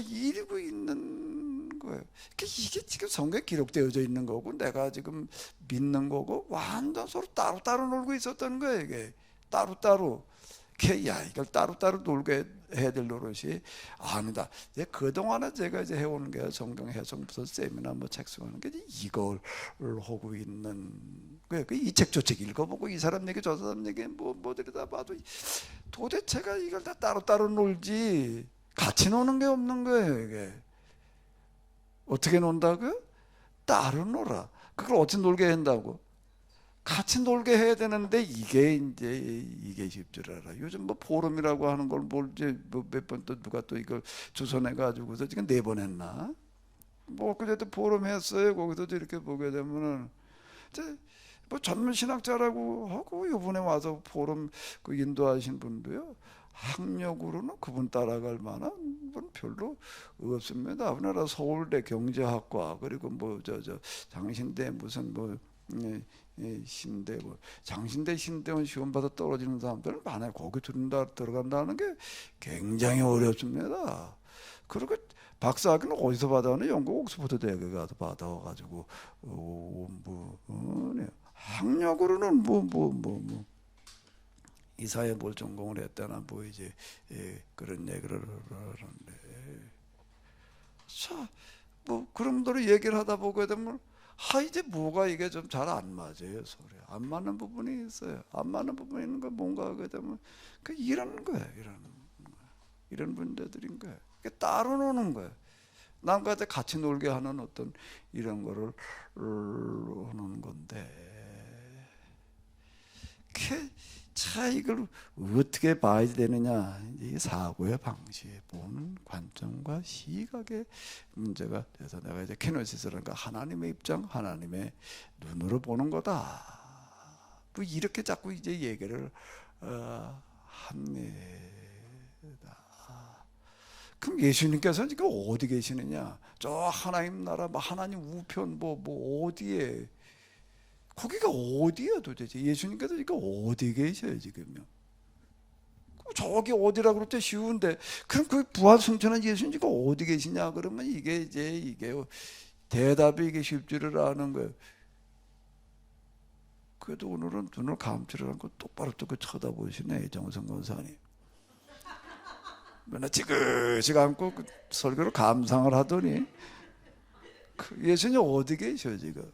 이러고 있는 거예요. 이게 지금 성경에 기록되어져 있는 거고 내가 지금 믿는 거고 완전 서로 따로따로 놀고 있었다는 거예요. 이게 따로따로. 이걸 따로따로 놀게 해야 될 노릇이 아니다. 그동안에 제가 이제 해오는 게 성경 해석 무슨 세미나 뭐 책 쓰는 게 이걸 하고 있는 거예요. 이 책 저 책 읽어보고 이 사람 얘기 저 사람 얘기 뭐들이 다 봐도 도대체가 이걸 다 따로따로 놀지 같이 노는 게 없는 거예요. 이게 어떻게 논다고요? 따로 놀아. 그걸 어떻게 놀게 한다고? 같이 놀게 해야 되는데 이게 쉽지 않아. 요즘 뭐 포럼이라고 하는 걸 이제 몇 번 또 누가 또 이걸 조선해 가지고서 지금 4번 했나? 뭐 그래도 포럼 했어요. 거기서도 이렇게 보게 되면은 이제 뭐 전문 신학자라고 하고 이번에 와서 포럼 그 인도하신 분도요. 학력으로는 그분 따라갈 만한 분 별로 없습니다. 우리나라 서울대 경제학과 그리고 뭐 장신대 무슨 뭐 신대 뭐 장신대 신대원 시험 받아 떨어지는 사람들은 많아요. 거기 들어간다는 게 굉장히 어렵습니다. 그리고 박사학위는 어디서 받아오냐? 영국 옥스퍼드 대학에 가서 받아와가지고 학력으로는 이사회 뭘 전공을 했다나 뭐 이제 그런 얘기를 하는데 자 뭐 그런 분들이 얘기를 하다 보게 되면 이제 뭐가 이게 좀 잘 안 맞아요. 소리 안 맞는 부분이 있어요. 안 맞는 부분이 있는 거 뭔가 하게 되면 이런 거예요. 이런 문제들인 거예요. 따로 노는 거예요. 남과 같이 놀게 하는 어떤 이런 거를 하는 건데 자 이걸 어떻게 봐야 되느냐 이 사고의 방식에 보는 관점과 시각의 문제가 돼서 내가 이제 케노시스라는 하나님의 입장 하나님의 눈으로 보는 거다 뭐 이렇게 자꾸 이제 얘기를 합니다. 그럼 예수님께서는 지금 어디 계시느냐? 저 하나님 나라 하나님 우편 뭐 어디에 거기가 어디야 도대체? 예수님께서 지금 어디 계셔요 지금요? 저기 어디라 그럴 때 쉬운데 그럼 그 부활 승천한 예수님 지금 어디 계시냐 그러면 이게 대답이 이게 쉽지를 않은 거예요. 그래도 오늘은 눈을 감추려 않고 똑바로 또 쳐다보시네 정성 권사님. 맨날 지그시 감고 설교를 감상을 하더니 예수님 어디 계셔 지금?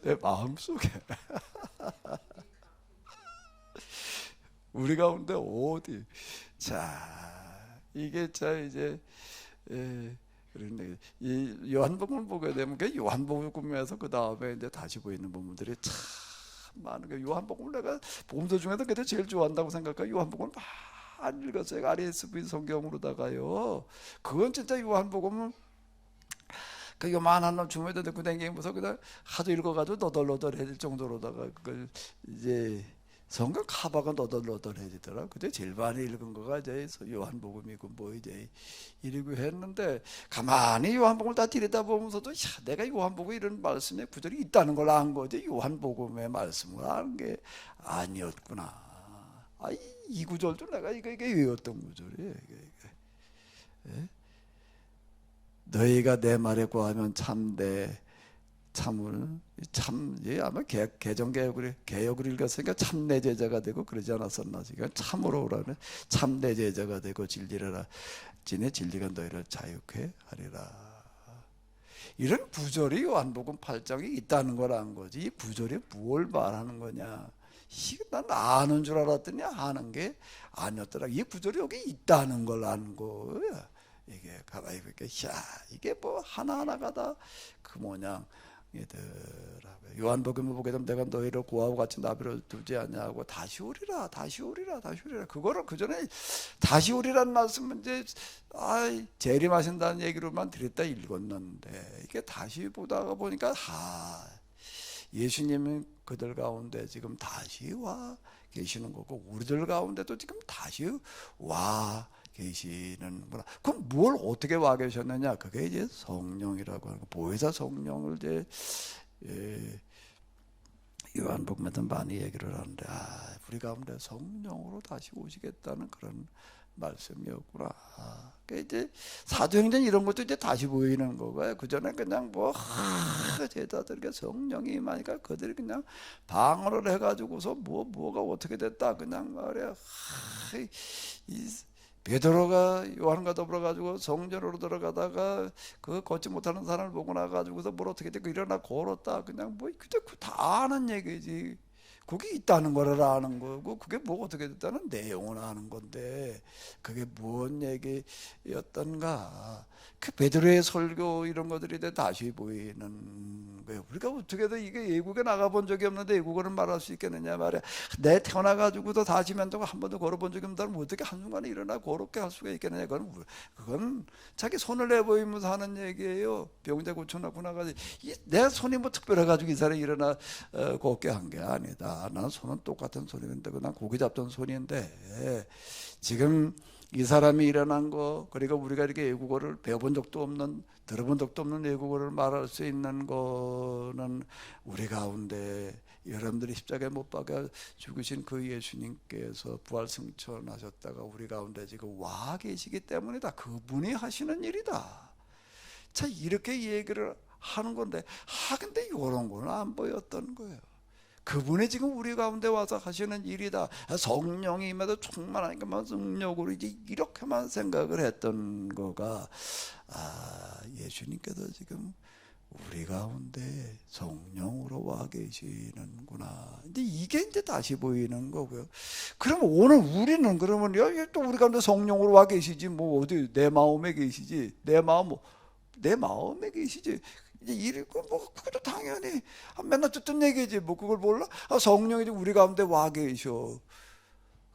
내 마음속에 우리 가운데 어디 자 이게 이제 그런데 이 요한복음을 보게 되면 요한복음에서 그 다음에 이제 다시 보이는 부분들이 참 많은 게 요한복음을 내가 복음서 중에서 그때 제일 좋아한다고 생각해요. 요한복음을 많이 읽었어요. RSV 성경으로다가요. 그건 진짜 요한복음은 그 요만한 놈 주머니에 넣고 다니면서 그냥 하도 읽어가지고 너덜너덜해질 정도로다가 그걸 이제 성경 카바가 너덜너덜해지더라. 그때 제일 많이 읽은 거가 이제 요한복음이고 뭐 이제 이러고 했는데 가만히 요한복음을 다 들여다보면서도 내가 요한복음에 이런 말씀의 구절이 있다는 걸 안 거지 요한복음의 말씀을 아는 게 아니었구나. 이 구절도 내가 이게 외웠던 구절이에요. 이게. 너희가 내 말에 구하면 참되 참을 아마 개역을 읽었으니까 참내 제자가 되고 그러지 않았었나? 그러니까 참으로 오라는 참내 제자가 되고 진리라 진의 진리가 너희를 자유케 하리라. 이런 구절이 요한복음 8장에 있다는 걸 안 거지. 이 구절이 무엇을 말하는 거냐? 난 아는 줄 알았더니 아는 게 아니었더라. 이 구절이 여기 있다는 걸 아는 거야. 이게 가만히 보니까 이게 뭐 하나하나가 다 그 모양 얘들아. 요한복음을 보게 되면 내가 너희를 고아와 같이 나비로 두지 않냐고 다시 오리라 다시 오리라 다시 오리라. 그거를 그 전에 다시 오리란 말씀은 이제 재림하신다는 얘기로만 드렸다 읽었는데 이게 다시 보다가 보니까 예수님은 그들 가운데 지금 다시 와 계시는 거고 우리들 가운데도 지금 다시 와 계시는구나. 그럼 뭘 어떻게 와 계셨느냐? 그게 이제 성령이라고 하고 보혜사 성령을 이제 요한복음에도 많이 얘기를 하는데 우리 가운데 성령으로 다시 오시겠다는 그런 말씀이었구나. 그러니까 이제 사도행전 이런 것도 이제 다시 보이는 거고요. 그 전에 그냥 제자들에게 성령이 임하니까 그들이 그냥 방언을 해가지고서 뭐가 어떻게 됐다 그냥 말이야. 베드로가 요한과 더불어 가지고 성전으로 들어가다가 그 걷지 못하는 사람을 보고 나 가지고서 뭘 어떻게 됐고 일어나 걸었다 그냥 그때 다 아는 얘기지. 그게 있다는 거를 아는 거고 그게 뭐 어떻게 됐다는 내용을 아는 건데 그게 무슨 얘기였던가. 그 베드로의 설교 이런 것들이 다시 보이는 거예요. 우리가 어떻게든 이게 외국에 나가본 적이 없는데 외국어를 말할 수 있겠느냐 말이야. 내 태어나가지고도 다시 면도가 한 번도 걸어본 적이 없는데 어떻게 한순간에 일어나 그렇게 할 수가 있겠느냐. 그건 자기 손을 내보이면서 하는 얘기예요. 병자 고쳐놓고 나가지 내 손이 뭐 특별해가지고 이 사람이 일어나 걷게 한 게 아니다. 나는 손은 똑같은 손인데 난 고기 잡던 손인데 지금 이 사람이 일어난 거 그리고 우리가 이렇게 외국어를 배워본 적도 없는 들어본 적도 없는 외국어를 말할 수 있는 거는 우리 가운데 여러분들이 십자가에 못 박아 죽으신 그 예수님께서 부활 승천하셨다가 우리 가운데 지금 와 계시기 때문이다. 그분이 하시는 일이다. 자 이렇게 얘기를 하는 건데 근데 이런 거는 안 보였던 거예요. 그분이 지금 우리 가운데 와서 하시는 일이다. 성령이 임해도 충만하니까 능력으로 이제 이렇게만 생각을 했던 거가 예수님께서 지금 우리 가운데 성령으로 와 계시는구나. 근데 이게 이제 다시 보이는 거고요. 그럼 오늘 우리는 그러면 또 우리 가운데 성령으로 와 계시지 뭐 어디 내 마음에 계시지 내 마음에 계시지. 이제 그것도 당연히 맨날 듣던 얘기지 뭐 그걸 몰라? 성령이 우리 가운데 와 계셔.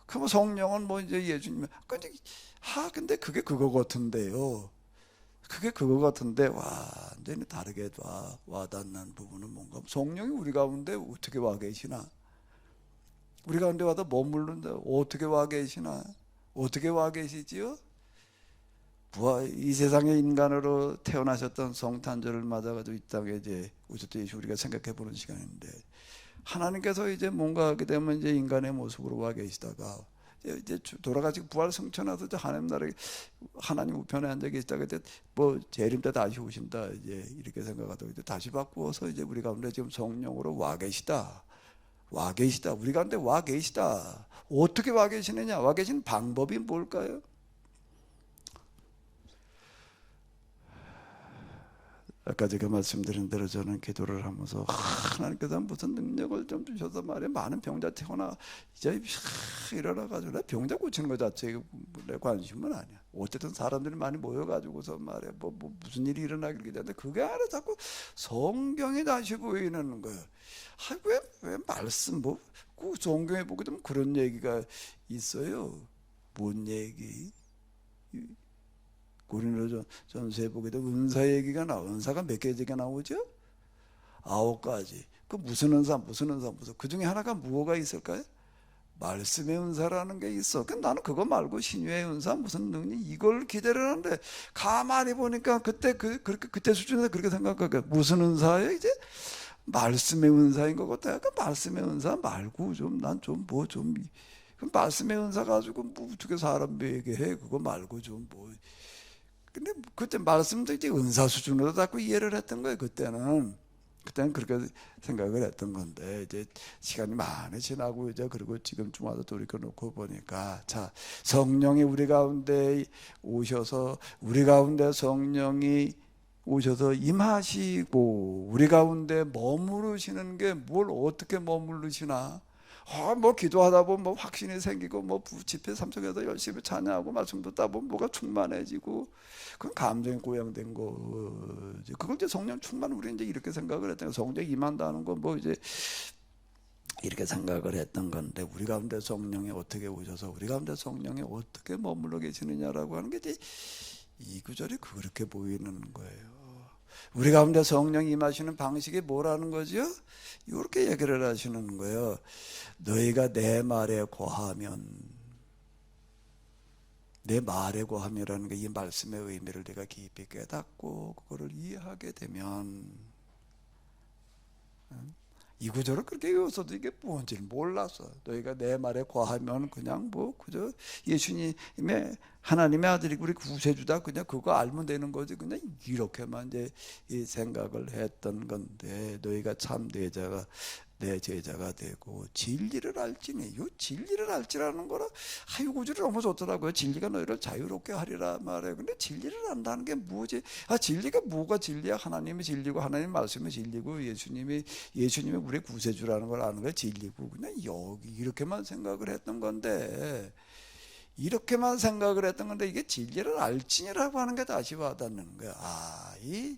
그럼 성령은 뭐 이제 예수님. 근데 그게 그거 같은데요. 그게 그거 같은데 완전히 다르게 와닿는 부분은 뭔가 성령이 우리 가운데 어떻게 와 계시나? 우리 가운데 와서 머무르는데 어떻게 와 계시나? 어떻게 와 계시지요? 이 세상의 인간으로 태어나셨던 성탄절을 맞아가지고 이 땅에 이제 오셨던 예수 우리가 생각해 보는 시간인데 하나님께서 이제 뭔가 하게 되면 이제 인간의 모습으로 와 계시다가 이제 돌아가시고 부활 승천하서 하나님 나라에 하나님 우편에 앉아 계시다가 이제 뭐 재림 때 다시 오신다 이제 이렇게 생각하다 이제 다시 바꾸어서 이제 우리 가운데 지금 성령으로 와 계시다. 우리 가운데 와 계시다. 어떻게 와 계시느냐? 와 계신 방법이 뭘까요? 아까 제가 말씀드린 대로 저는 기도를 하면서 하나님께서 무슨 능력을 좀 주셔서 말이야 많은 병자 태어나 이제 일어나가지고 내 병자 고치는 것 자체에 내 관심은 아니야. 어쨌든 사람들이 많이 모여가지고서 말이야 뭐 무슨 일이 일어나길 기대하는데 그게 아니라 자꾸 성경이 다시 보이는 거예요. 왜 말씀 그 성경에 보게 되면 그런 얘기가 있어요. 뭔 얘기? 고린도전서에 보게 되면 은사 얘기가 은사가 몇 개가 나오죠? 9가지. 그 무슨 은사 그 중에 하나가 무엇가 있을까요? 말씀의 은사라는 게 있어. 나는 그거 말고 신유의 은사 무슨 능력 이걸 기대를 하는데 가만히 보니까 그때 수준에서 그렇게 생각하니까 무슨 은사예요 이제? 말씀의 은사인 것 같아요. 그 말씀의 은사 말고 말씀의 은사 가지고 어떻게 사람에게 해? 그거 말고 근데 그때 말씀도 이제 은사 수준으로 자꾸 이해를 했던 거예요. 그때는 그렇게 생각을 했던 건데 이제 시간이 많이 지나고 이제 그리고 지금쯤 와서 돌이켜 놓고 보니까 자 성령이 우리 가운데 오셔서 성령이 오셔서 임하시고 우리 가운데 머무르시는 게 뭘 어떻게 머무르시나? 뭐 기도하다 보면 뭐 확신이 생기고 뭐 집회 참석해서 열심히 찬양하고 말씀 듣다 보면 뭐가 충만해지고 그건 감정이 고양된 거지. 그걸 이제 성령 충만 우리 이제 이렇게 생각을 했던 거. 성령 임한다는 건 뭐 이제 이렇게 생각을 했던 건데 우리 가운데 성령이 어떻게 오셔서 우리 가운데 성령이 어떻게 머물러 계시느냐라고 하는 게 이제 이 구절이 그렇게 보이는 거예요. 우리 가운데 성령이 임하시는 방식이 뭐라는 거죠? 이렇게 얘기를 하시는 거예요. 너희가 내 말에 거하면, 내 말에 거함이라는 게 이 말씀의 의미를 내가 깊이 깨닫고 그거를 이해하게 되면, 이 구절을 그렇게 외웠어도 이게 뭔지를 몰랐어. 너희가 내 말에 거하면 그냥 뭐 그저 예수님의 하나님의 아들이고 우리 구세주다 그냥 그거 알면 되는 거지. 그냥 이렇게만 이제 이 생각을 했던 건데 너희가 참 내 제자가 되고 진리를 알지니. 이 진리를 알지라는 거라 이 구절이 너무 좋더라고요. 진리가 너희를 자유롭게 하리라 말해요. 근데 진리를 안다는 게 뭐지? 진리가 뭐가 진리야? 하나님이 진리고 하나님 말씀이 진리고 예수님이 우리 구세주라는 걸 아는 게 진리고 그냥 여기 이렇게만 생각을 했던 건데 이렇게만 생각을 했던 건데 이게 진리를 알지니라고 하는 게 다시 와닿는 거야. 이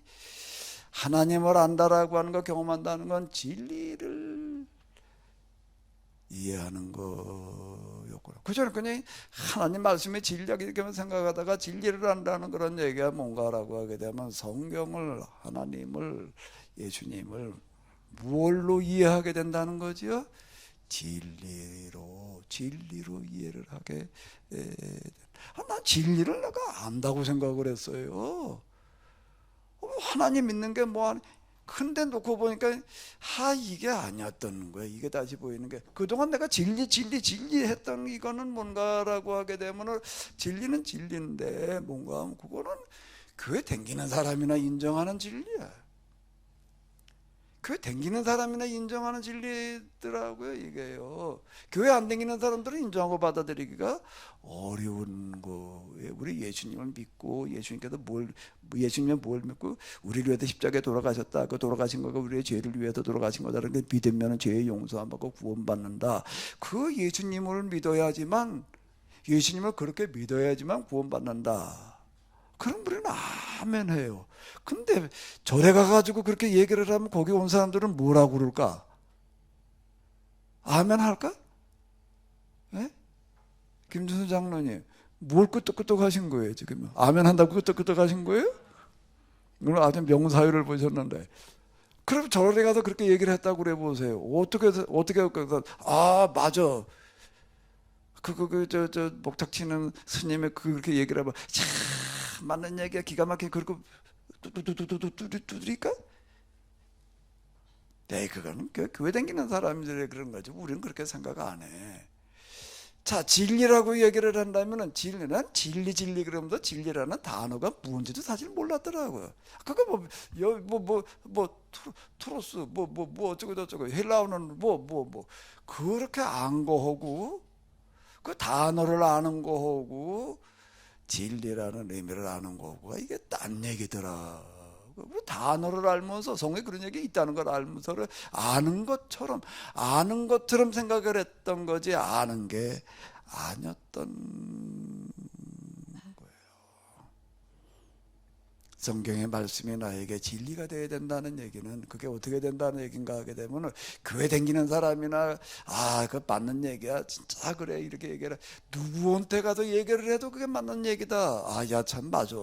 하나님을 안다라고 하는 거 경험한다는 건 진리를 이해하는 거였구나. 그전에 그냥 하나님 말씀이 진리하게 이렇게만 생각하다가 진리를 안다는 그런 얘기가 뭔가라고 하게 되면 성경을 하나님을 예수님을 무엇로 이해하게 된다는 거지요? 진리로 이해를 하게. 난 진리를 내가 안다고 생각을 했어요. 하나님 믿는 게 뭐 큰데 놓고 보니까 이게 아니었던 거야. 이게 다시 보이는 게 그동안 내가 진리 했던 이거는 뭔가라고 하게 되면 진리는 진리인데 뭔가 하면 그거는 교회 댕기는 사람이나 인정하는 진리야. 교회 댕기는 사람이나 인정하는 진리더라고요. 이게요. 교회 안 댕기는 사람들은 인정하고 받아들이기가 어려운 거예요. 우리 예수님을 믿고 예수님께서 예수님은 뭘 믿고 우리를 위해서 십자가에 돌아가셨다. 그 돌아가신 거가 우리의 죄를 위해서 돌아가신 거다라는 게 믿으면 죄의 용서함 받고 구원받는다. 그 예수님을 믿어야지만 예수님을 그렇게 믿어야지만 구원받는다. 그럼 우리는 아멘 해요. 근데 절에 가가지고 그렇게 얘기를 하면 거기 온 사람들은 뭐라고 그럴까? 아멘 할까? 예? 김준수 장로님 뭘 끄떡끄떡 하신 거예요 지금? 아멘 한다고 끄떡끄떡 하신 거예요? 오늘 아주 명사유를 보셨는데 그럼 절에 가서 그렇게 얘기를 했다고 그래 보세요. 어떻게 할까? 맞아. 저 목탁 치는 스님이 그렇게 얘기를 하면 참 맞는 얘기야. 기가 막히게 그렇게 두드릴까? 네, 그거는 교회 다니는 사람들이 그런 거지. 우리는 그렇게 생각 안 해. 자, 진리라고 얘기를 한다면은 진리는 진리 그러면서 진리라는 단어가 뭔지도 사실 몰랐더라고요. 그거 트로스 어쩌고 저쩌고 헬라어는 그렇게 안 거하고 그 단어를 아는 거하고 진리라는 의미를 아는 거고 이게 딴 얘기더라. 단어를 알면서 성경에 그런 얘기 있다는 걸 알면서 아는 것처럼 생각을 했던 거지 아는 게 아니었던 거예요. 성경의 말씀이 나에게 진리가 되어야 된다는 얘기는 그게 어떻게 된다는 얘기인가 하게 되면 교회 다니는 사람이나 그거 맞는 얘기야 진짜 그래 이렇게 얘기를 누구한테 가서 얘기를 해도 그게 맞는 얘기다. 야 참 맞아.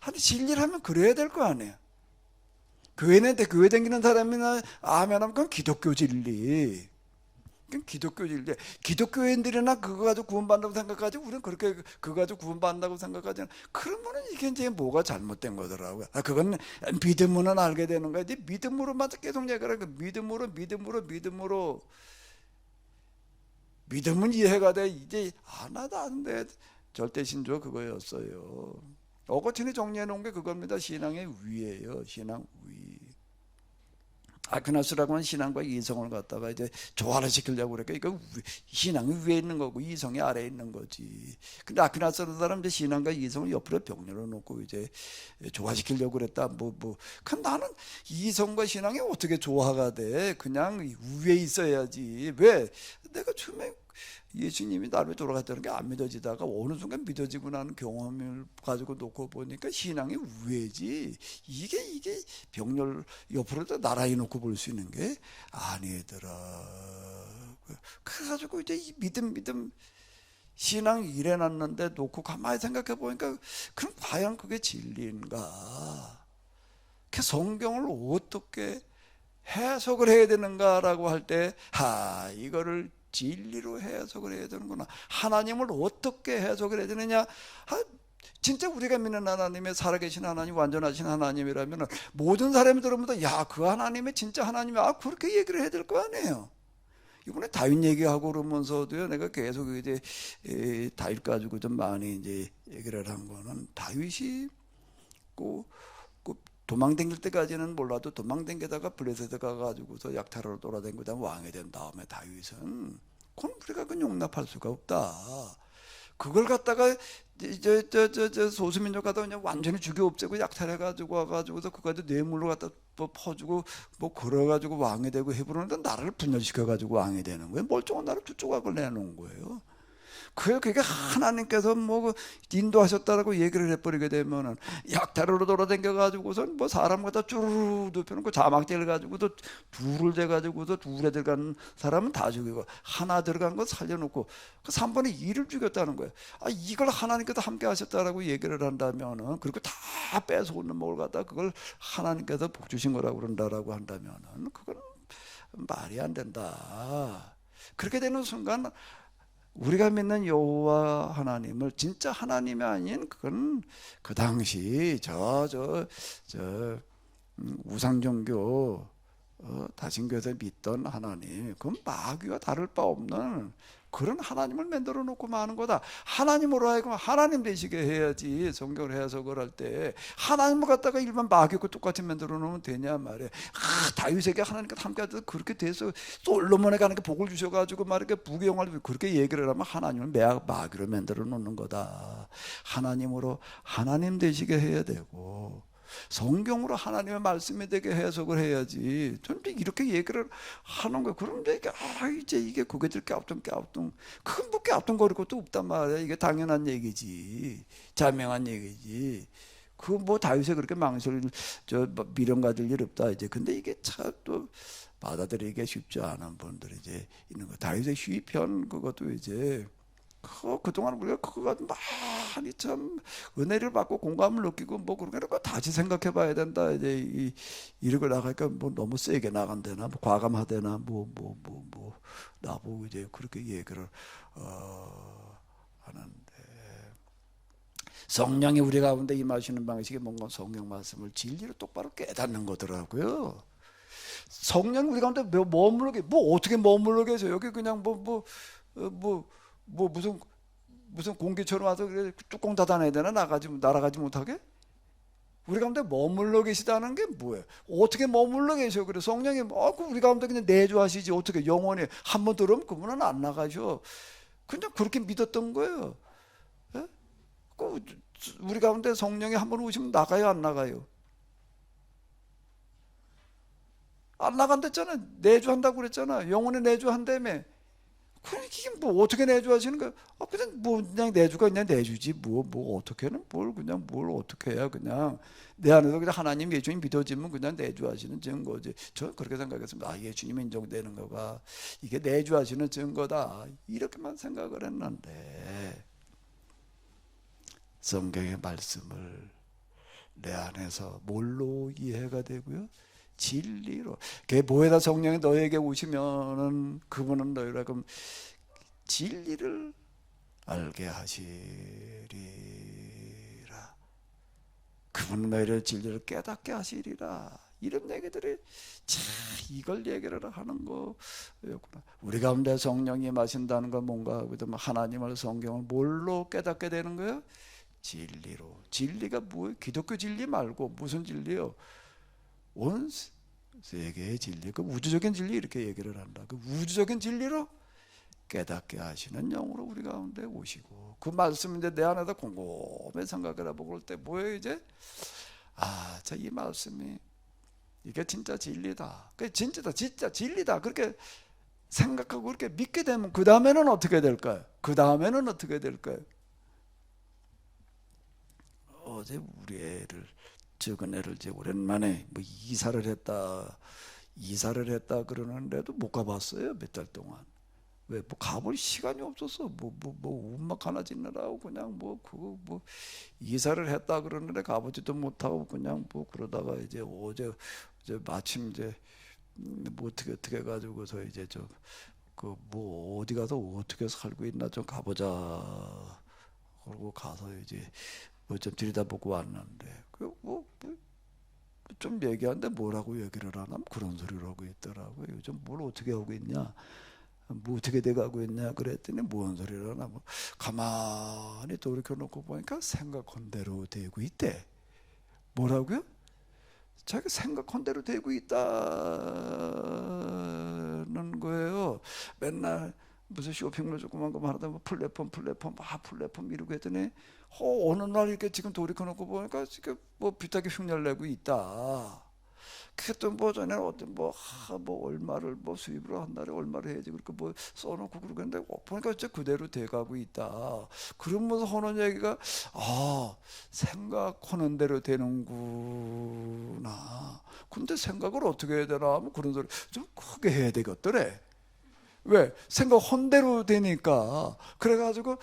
아니 진리를 하면 그래야 될 거 아니에요. 교회 다니는 사람이나 아멘하면 그건 기독교 진리. 기독교 진리. 기독교인들이나 그거 가지고 구원받는다고 생각하지 우리는 그렇게 그거 가지고 구원받는다고 생각하지 않아. 그러면은 이게 이제 뭐가 잘못된 거더라고요. 그건 믿음으로는 알게 되는 거야. 이제 믿음으로만 계속 얘기를 하니까 믿음은 이해가 돼. 이제 하나도 안 돼. 절대신조 그거였어요. 어거친히 정리해 놓은 게 그겁니다. 신앙의 위예요. 신앙 위. 아퀴나스라고 하는 신앙과 이성을 갖다가 이제 조화를 시키려고 그러니까 이거 신앙이 위에 있는 거고 이성이 아래에 있는 거지. 근데 아퀴나스라는 사람 이제 신앙과 이성을 옆으로 병렬해 놓고 이제 조화시키려고 그랬다. 그 나는 이성과 신앙이 어떻게 조화가 돼? 그냥 위에 있어야지. 왜? 내가 처음에 예수님이 나를 돌아갔다는 게 안 믿어지다가 어느 순간 믿어지고 나는 경험을 가지고 놓고 보니까 신앙이 우회지. 이게 병렬 옆으로 나란히 놓고 볼 수 있는 게 아니더라. 그래가지고 이제 이 믿음 신앙 일해놨는데 놓고 가만히 생각해 보니까 그럼 과연 그게 진리인가? 그 성경을 어떻게 해석을 해야 되는가라고 할 때, 이거를 진리로 해석을 해야 되는구나. 하나님을 어떻게 해석을 해야 되느냐? 진짜 우리가 믿는 하나님의 살아계신 하나님, 완전하신 하나님이라면 모든 사람이 들으면 그 하나님이 진짜 하나님이야. 그렇게 얘기를 해야 될 거 아니에요. 이번에 다윗 얘기하고 그러면서도요, 내가 계속 이제 다윗 가지고 좀 많이 이제 얘기를 한 거는 다윗이 그 도망댕길 때까지는 몰라도 도망댕기다가 블레셋에 가가지고서 약탈하러 돌아다니고 왕이 된 다음에 다윗은 그건 우리가 그 용납할 수가 없다. 그걸 갖다가 저 소수민족 갖다 그냥 완전히 죽여 없애고 약탈해가지고 와가지고서 그까지 뇌물로 갖다 퍼주고 걸어가지고 왕이 되고 해부르는데 나라를 분열시켜가지고 왕이 되는 거예요. 멀쩡한 나라를 두 조각을 내놓은 거예요. 그게 하나님께서 인도하셨다라고 얘기를 해버리게 되면은 약탈으로 돌아다녀가지고서 사람 갖다 쭈르르 눕혀놓고 자막대를 가지고도 둘을 대가지고서 둘에 들어간 사람은 다 죽이고 하나 들어간 건 살려놓고 그 3분의 2를 죽였다는 거예요. 이걸 하나님께서 함께 하셨다라고 얘기를 한다면은 그리고 다 뺏어오는 먹을 갖다 그걸 하나님께서 복 주신 거라고 그런다라고 한다면은 그건 말이 안 된다. 그렇게 되는 순간 우리가 믿는 여호와 하나님을 진짜 하나님이 아닌 그건 그 당시 우상종교 다신교에서 믿던 하나님, 그건 마귀와 다를 바 없는 그런 하나님을 만들어 놓고 마는 거다. 하나님으로 하여금 하나님 되시게 해야지. 성경을 해석을 할 때 하나님을 갖다가 일반 마귀고 똑같이 만들어 놓으면 되냐 말이야. 다윗에게 하나님과 함께 하셔서 그렇게 돼서 솔로몬에 가는 게 복을 주셔가지고 말이야 부귀영화를 그렇게 얘기를 하면 하나님을 마귀로 만들어 놓는 거다. 하나님으로 하나님 되시게 해야 되고 성경으로 하나님의 말씀이 되게 해석을 해야지. 저는 이렇게 얘기를 하는 거예요. 그런데 이게 고개들 깨우뚱 그건 깨우뚱거릴 것도 없단 말이야. 이게 당연한 얘기지. 자명한 얘기지. 다윗에 그렇게 망설일 미련 가질 일 없다 이제. 근데 이게 참 또 받아들이기 쉽지 않은 분들이 이제 있는 거. 다윗의 시편 그것도 이제 그동안 우리가 그거 많이 참 은혜를 받고 공감을 느끼고 그런 거 다시 생각해 봐야 된다. 이제 이러고 나가니까 너무 세게 나간대나 과감하대나 나보고 이제 그렇게 얘기를 하는데 성령이 우리 가운데 임하시는 방식이 뭔가 성경 말씀을 진리로 똑바로 깨닫는 거더라고요. 성령 우리 가운데 머무르게 어떻게 머무르게 해서 여기 그냥 무슨 공기처럼 와서 뚜껑 닫아내야 되나 날아가지 못하게? 우리 가운데 머물러 계시다는 게 뭐예요? 어떻게 머물러 계셔? 그래 성령이 우리 가운데 그냥 내주하시지 어떻게 영원히 한 번 들으면 그분은 안 나가셔. 그냥 그렇게 믿었던 거예요. 예? 우리 가운데 성령이 한 번 오시면 나가요, 안 나가요? 안 나간댔잖아. 내주한다고 그랬잖아. 영원히 내주한다며. 이게 어떻게 내주하시는 거야? 그냥 내주가 그냥 내주지 어떻게는 뭘 어떻게 해야 그냥 내 안에서 그냥 하나님 예수님 믿어지면 그냥 내주하시는 증거지. 저는 그렇게 생각했습니다. 예수님 인정되는 거가 이게 내주하시는 증거다 이렇게만 생각을 했는데 성경의 말씀을 내 안에서 뭘로 이해가 되고요? 진리로. 뭐에다 성령이 너에게 오시면은 그분은 너희라 그럼 진리를 알게 하시리라. 그분은 너희를 진리를 깨닫게 하시리라. 이런 얘기들이 이걸 얘기를 하는 거였구나. 우리 가운데 성령이 마신다는 건 뭔가 하나님을 성경을 뭘로 깨닫게 되는 거예요? 진리로. 진리가 뭐예요? 기독교 진리 말고 무슨 진리요? 세계의 진리, 그 우주적인 진리 이렇게 얘기를 한다. 그 우주적인 진리로 깨닫게 하시는 영으로 우리 가운데 오시고, 그 말씀 이제 내 안에다 곰곰이 생각을 해볼 때 뭐예요? 이제 자, 이 말씀이 이게 진짜 진리다. 그 진짜 진리다. 그렇게 생각하고 그렇게 믿게 되면 그 다음에는 어떻게 될까요? 그 다음에는 어떻게 될까요? 어제 우리 애를, 적은 애를 이제 오랜만에 뭐 이사를 했다 그러는데도 못 가봤어요. 몇 달 동안. 왜? 뭐 가볼 시간이 없었어. 운막 하나 짓느라고 그냥 그거 이사를 했다 그러는데 가보지도 못하고 그냥 그러다가 이제 어제 마침 이제 뭐 어떻게 해가지고서 이제 어디 가서 어떻게 살고 있나 좀 가보자. 그러고 가서 이제 뭐 좀 들여다보고 왔는데 좀 얘기하는데 뭐라고 얘기를 하나 그런 소리를 하고 있더라고요. 요즘 뭘 어떻게 하고 있냐, 뭐 어떻게 돼가고 있냐 그랬더니 뭔 소리를 하나, 가만히 돌이켜놓고 보니까 생각한 대로 되고 있대. 뭐라고요? 자기 생각한 대로 되고 있다는 거예요. 맨날 무슨 쇼핑몰 조그만 거 하다 플랫폼 이러고 했더니 어느 날 이렇게 지금 돌이켜놓고 보니까 지금 비슷하게 흉내를 내고 있다. 그게 또 전에 어떤 얼마를 수입으로 한 달에 얼마를 해야지 그렇게 써놓고 그러는데 보니까 진짜 그대로 돼가고 있다. 그러면서 하는 얘기가 생각하는 대로 되는구나. 근데 생각을 어떻게 해야 되나 하면 그런 소리 좀 크게 해야 되겠더래. 왜? 생각한 대로 되니까. 그래가지고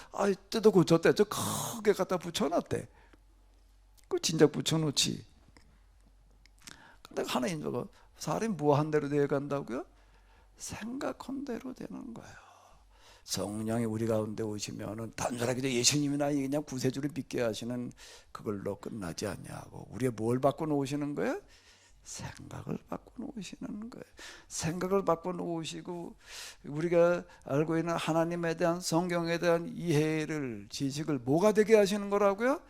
뜯어 고쳤대. 저 크게 갖다 붙여놨대. 그 진작 붙여놓지. 근데 하나님 저거 사람이 한 대로 되어 간다고요? 생각한 대로 되는 거예요. 성령이 우리 가운데 오시면은 단순하게 예수님이나 그냥 구세주를 믿게 하시는 그걸로 끝나지 않냐고. 우리가 뭘 바꿔 놓으시는 거예요? 생각을 바꿔 놓으시는 거예요. 생각을 바꿔 놓으시고 우리가 알고 있는 하나님에 대한, 성경에 대한 이해를, 지식을 뭐가 되게 하시는 거라고요?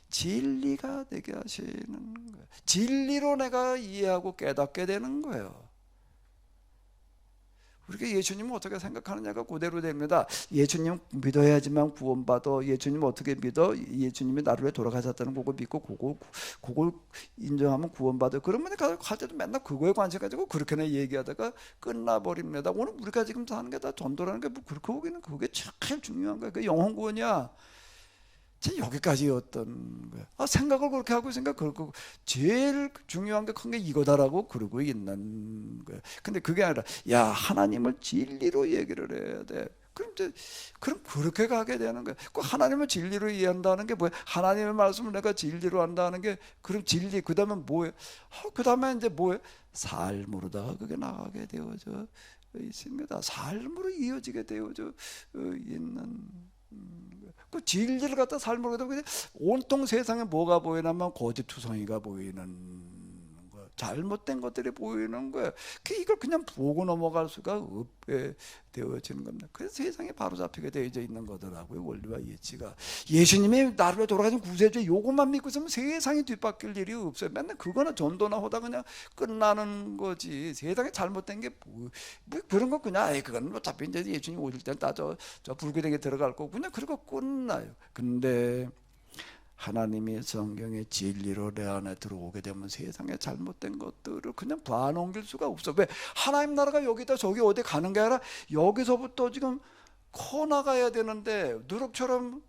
진리가 되게 하시는 거예요. 진리로 내가 이해하고 깨닫게 되는 거예요. 우리가 예수님은 어떻게 생각하느냐가 그대로 됩니다. 예수님 믿어야지만 구원받아. 예수님 어떻게 믿어? 예수님이 나를 위해 돌아가셨다는 그거 믿고 그걸 인정하면 구원받아. 그러면 갈 때도 맨날 그거에 관심 가지고 그렇게나 얘기하다가 끝나버립니다. 오늘 우리가 지금 사는 게 다 전도라는 게 그렇게 오기는 그게 제일 중요한 거야. 그 영혼 구원이야. 여기까지였던 거야. 생각을 그렇게 하고 있으니까 그렇고 제일 중요한 게 큰 게 이거다라고 그러고 있는 거야. 근데 그게 아니라 하나님을 진리로 얘기를 해야 돼. 그럼 그렇게 가게 되는 거야. 그 하나님을 진리로 이해한다는 게 뭐야? 하나님의 말씀을 내가 진리로 한다는 게 그럼 진리. 그다음에 뭐예요? 그다음에 이제 뭐예요? 삶으로다가 그게 나가게 되어져 있습니다. 삶으로 이어지게 되어져 있는. 그 진리를 갖다 삶으로 하다 보니 온통 세상에 뭐가 보이냐면 거짓투성이가 보이는 거, 잘못된 것들이 보이는 거예요. 이걸 그냥 보고 넘어갈 수가 없게 되어지는 겁니다. 그래서 세상에 바로잡히게 되어져 있는 거더라고요. 원리와 예치가. 예수님이 나를 위해 돌아가신 구세주 요것만 믿고 있으면 세상이 뒤바뀔 일이 없어요. 맨날 그거나 전도나 하다 그냥 끝나는 거지. 세상에 잘못된 게 그런 거 그냥 그건 어차피 이제 예수님 오실 때는 다 저 불구덩이에 들어갈 거고 그냥 그러고 끝나요. 근데 하나님이 성경의 진리로 내 안에 들어오게 되면 세상에 잘못된 것들을 그냥 봐넘길 수가 없어. 왜? 하나님 나라가 여기다 저기 어디 가는 게 아니라 여기서부터 지금 커 나가야 되는데, 누룩처럼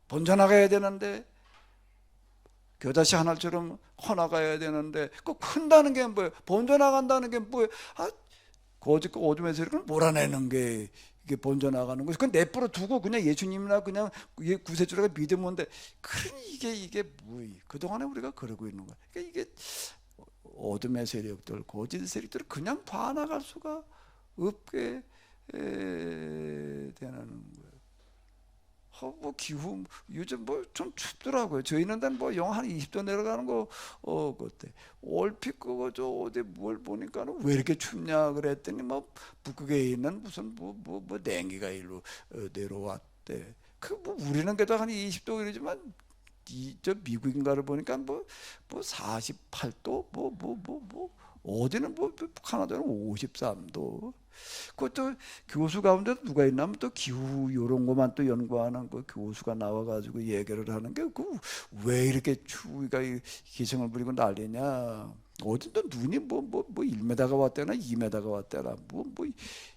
번져 나가야 되는데, 겨자씨 하나처럼 커 나가야 되는데, 그 큰다는 게 뭐예요? 번져 나간다는 게 뭐예요? 거짓과 오줌의 세력을 몰아내는 게 이게 번져 나가는 거죠. 그건 내버려 두고 그냥 예수님이나 그냥 구세주라고 믿으면 돼. 그러니 이게 그동안에 우리가 그러고 있는 거야. 그러니까 이게 어둠의 세력들, 거짓의 세력들을 그냥 봐나갈 수가 없게 되는 거예요. 기후 요즘 좀 춥더라고요. 저희는 영하 한 20도 내려가는 거 그때 얼핏 그거 어디 뭘 보니까는 왜 이렇게 춥냐 그랬더니 북극에 있는 무슨 냉기가 일로 내려왔대. 우리는 그래도 한 20도 이러지만 저 미국인가를 보니까 48도 어디는 뭐 카나다는 53도. 그것도 교수 가운데 누가 있냐면 또 기후 이런 것만 또 연구하는 그 교수가 나와가지고 얘기를 하는 게 그 왜 이렇게 추위가 기승을 부리고 난리냐. 어디 또 눈이 뭐 1m가 왔대나 2m가 왔대나 뭐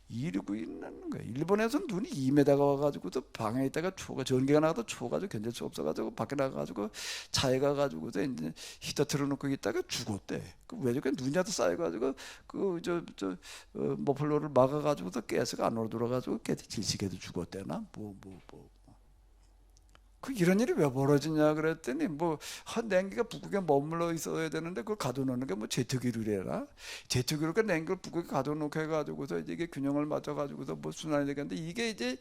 이러고 있는 거야. 일본에서는 눈이 2m가 와가지고도 방에 있다가 초가 전기가 나가도 초가지고 견딜 수 없어가지고 밖에 나가가지고 차에 가가지고서 이제 히터 틀어놓고 있다가 죽었대. 왜 저렇게 눈이 하도 쌓여가지고 머플러를 막아가지고서 가스가 안으로 들어가지고 질식해도 죽었대나 그 이런 일이 왜 벌어지냐 그랬더니 냉기가 북극에 머물러 있어야 되는데 그걸 가둬놓는 게 제트기류래라. 제트기류가 냉기를 북극에 가둬놓게 해가지고서 이게 균형을 맞춰가지고서 순환이 되겠는데 이게 이제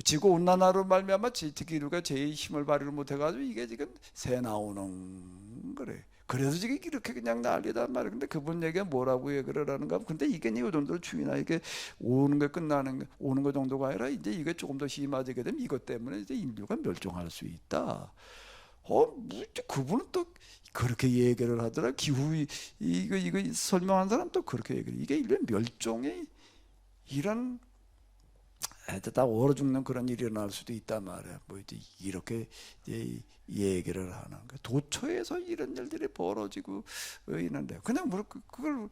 지구 온난화로 말미암아 제트기류가 제일 힘을 발휘를 못해가지고 이게 지금 새 나오는 거래. 그래서 지금 이렇게 그냥 난리단 말이야. 근데 그분 얘기가 뭐라고 얘기를 하는가? 근데 이게 이 정도로 추위나 이게 오는 거 정도가 아니라 이제 이게 조금 더 심해지게 되면 이것 때문에 이제 인류가 멸종할 수 있다. 그분은 또 그렇게 얘기를 하더라. 기후 이거 설명한 사람 또 그렇게 얘기를. 이게 인류 멸종의 이런 다 얼어 죽는 그런 일이 일어날 수도 있단 말이야. 이제 이렇게 이제 얘기를 하는 거야. 도처에서 이런 일들이 벌어지고 있는데 그냥 그걸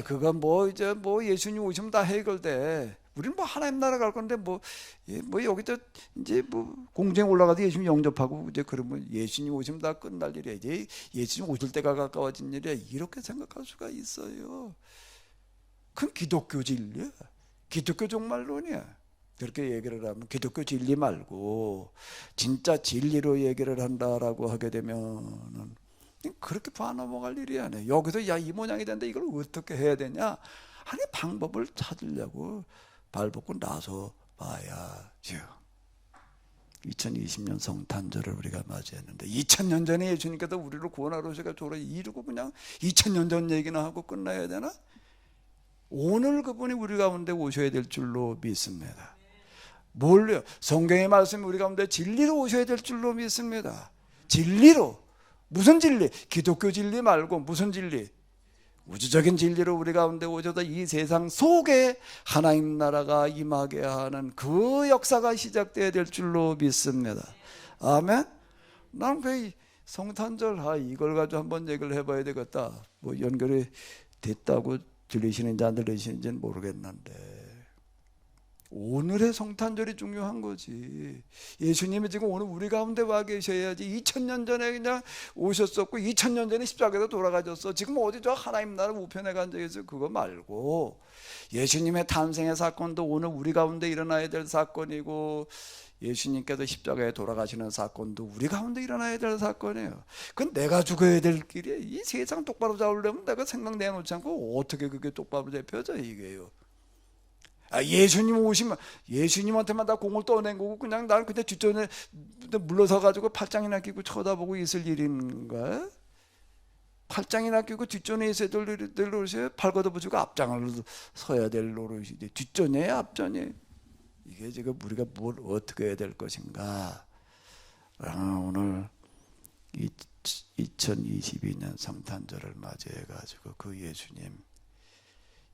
그건 이제 예수님 오시면 다 해결돼. 우리는 하나님 나라 갈 건데 여기다 이제 공중에 올라가도 예수님 영접하고 이제 그러면 예수님 오시면 다 끝날 일이야. 이제 예수님 오실 때가 가까워진 일이야. 이렇게 생각할 수가 있어요. 그건 기독교 진리야. 기독교 종말론이야. 그렇게 얘기를 하면 기독교 진리 말고 진짜 진리로 얘기를 한다라고 하게 되면은 그렇게 봐넘어갈 일이 아니에요. 여기서 이 모양이 되는데 이걸 어떻게 해야 되냐 하는 방법을 찾으려고 발벗고 나서 봐야죠. 2020년 성탄절을 우리가 맞이했는데 2000년 전에 예수님께서 우리를 구원하러 오셔서 이루고 그냥 2000년 전 얘기나 하고 끝나야 되나? 오늘 그분이 우리 가운데 오셔야 될 줄로 믿습니다. 뭘요? 성경의 말씀이 우리 가운데 진리로 오셔야 될 줄로 믿습니다. 진리로. 무슨 진리? 기독교 진리 말고 무슨 진리? 우주적인 진리로 우리 가운데 오셔서 이 세상 속에 하나님 나라가 임하게 하는 그 역사가 시작돼야 될 줄로 믿습니다. 아멘. 난 그 성탄절 이걸 가지고 한번 얘기를 해봐야 되겠다. 연결이 됐다고 들리시는지 안 들리시는지는 모르겠는데 오늘의 성탄절이 중요한 거지. 예수님이 지금 오늘 우리 가운데 와 계셔야지. 2000년 전에 그냥 오셨었고 2000년 전에 십자가에서 돌아가셨어. 지금 어디 저 하나님 나라 우편에 앉아있어. 그거 말고 예수님의 탄생의 사건도 오늘 우리 가운데 일어나야 될 사건이고 예수님께서 십자가에 돌아가시는 사건도 우리 가운데 일어나야 될 사건이에요. 그건 내가 죽어야 될 길이에요. 이 세상 똑바로 잡으려면 내가 생각 내놓지 않고 어떻게 그게 똑바로 잡혀져 이게요. 예수님 오시면 예수님한테만 다 공을 떠낸 거고 그냥 나는 그때 뒷전에 물러서 가지고 팔짱이나 끼고 쳐다보고 있을 일인가? 팔짱이나 끼고 뒷전에 있어야 될 노릇이에요. 팔 걷어붙이고 앞장을 서야 될 노릇이지. 뒷전이에요, 앞전이에요. 이게 지금 우리가 뭘 어떻게 해야 될 것인가? 오늘 2022년 성탄절을 맞이해 가지고 그 예수님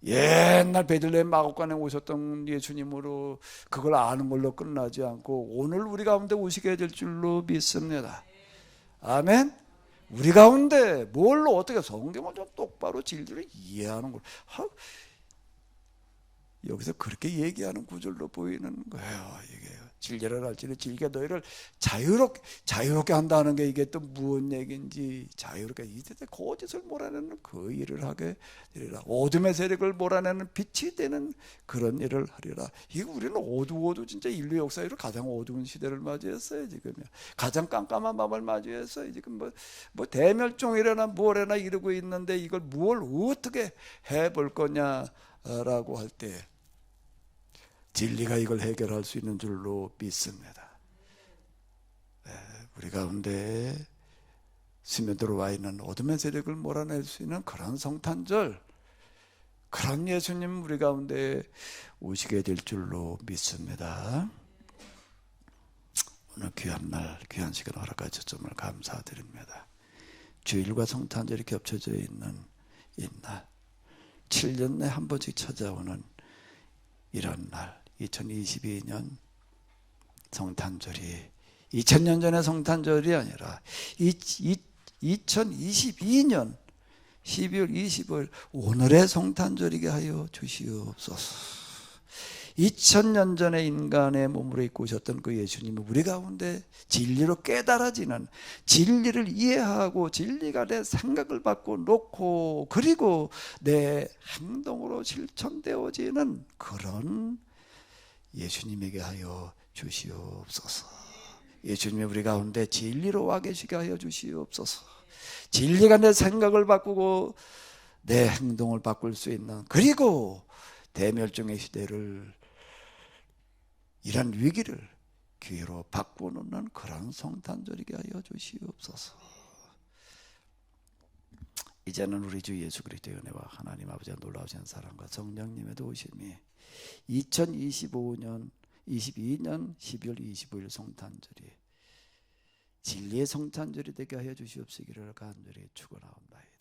옛날 베들레헴 마곡간에 오셨던 예수님으로 그걸 아는 걸로 끝나지 않고 오늘 우리 가운데 오시게 될 줄로 믿습니다. 아멘. 우리 가운데 뭘로 어떻게 성경을 좀 똑바로 진리로 이해하는 걸 여기서 그렇게 얘기하는 구절로 보이는 거예요. 이게 진리를 알지는 진리가 너희를 자유롭게 한다는 게 이게 또 무슨 얘기인지 자유롭게 이때 거짓을 몰아내는 그 일을 하게 되리라. 어둠의 세력을 몰아내는 빛이 되는 그런 일을 하리라. 이거 우리는 어두워도 진짜 인류 역사로 가장 어두운 시대를 맞이했어요. 지금 가장 깜깜한 밤을 맞이했어요. 지금 뭐 대멸종이래나 뭐래나 이러고 있는데 이걸 뭘 어떻게 해볼 거냐라고 할 때 진리가 이걸 해결할 수 있는 줄로 믿습니다. 우리 가운데 스며들어와 있는 어둠의 세력을 몰아낼 수 있는 그런 성탄절, 그런 예수님 우리 가운데 오시게 될 줄로 믿습니다. 오늘 귀한 날, 귀한 시간 허락해 주심을 감사드립니다. 주일과 성탄절이 겹쳐져 있는 이 날, 7년에 한 번씩 찾아오는 이런 날, 2022년 성탄절이 2000년 전의 성탄절이 아니라 2022년 12월 25일 오늘의 성탄절이게 하여 주시옵소서. 2000년 전에 인간의 몸으로 입고 오셨던 그 예수님은 우리 가운데 진리로 깨달아지는, 진리를 이해하고 진리가 내 생각을 바꿔 놓고 그리고 내 행동으로 실천되어지는 그런 예수님에게 하여 주시옵소서. 예수님이 우리 가운데 진리로 와 계시게 하여 주시옵소서. 진리가 내 생각을 바꾸고 내 행동을 바꿀 수 있는, 그리고 대멸종의 시대를, 이런 위기를 기회로 바꾸는 그런 성탄절이게 하여 주시옵소서. 이제는 우리 주 예수 그리스도의 은혜와 하나님 아버지의 놀라우신 사랑과 성령님의 도우심이 2022년 12월 25일 성탄절이 진리의 성탄절이 되게 하여 주시옵시기를 간절히 축원하옵나이다.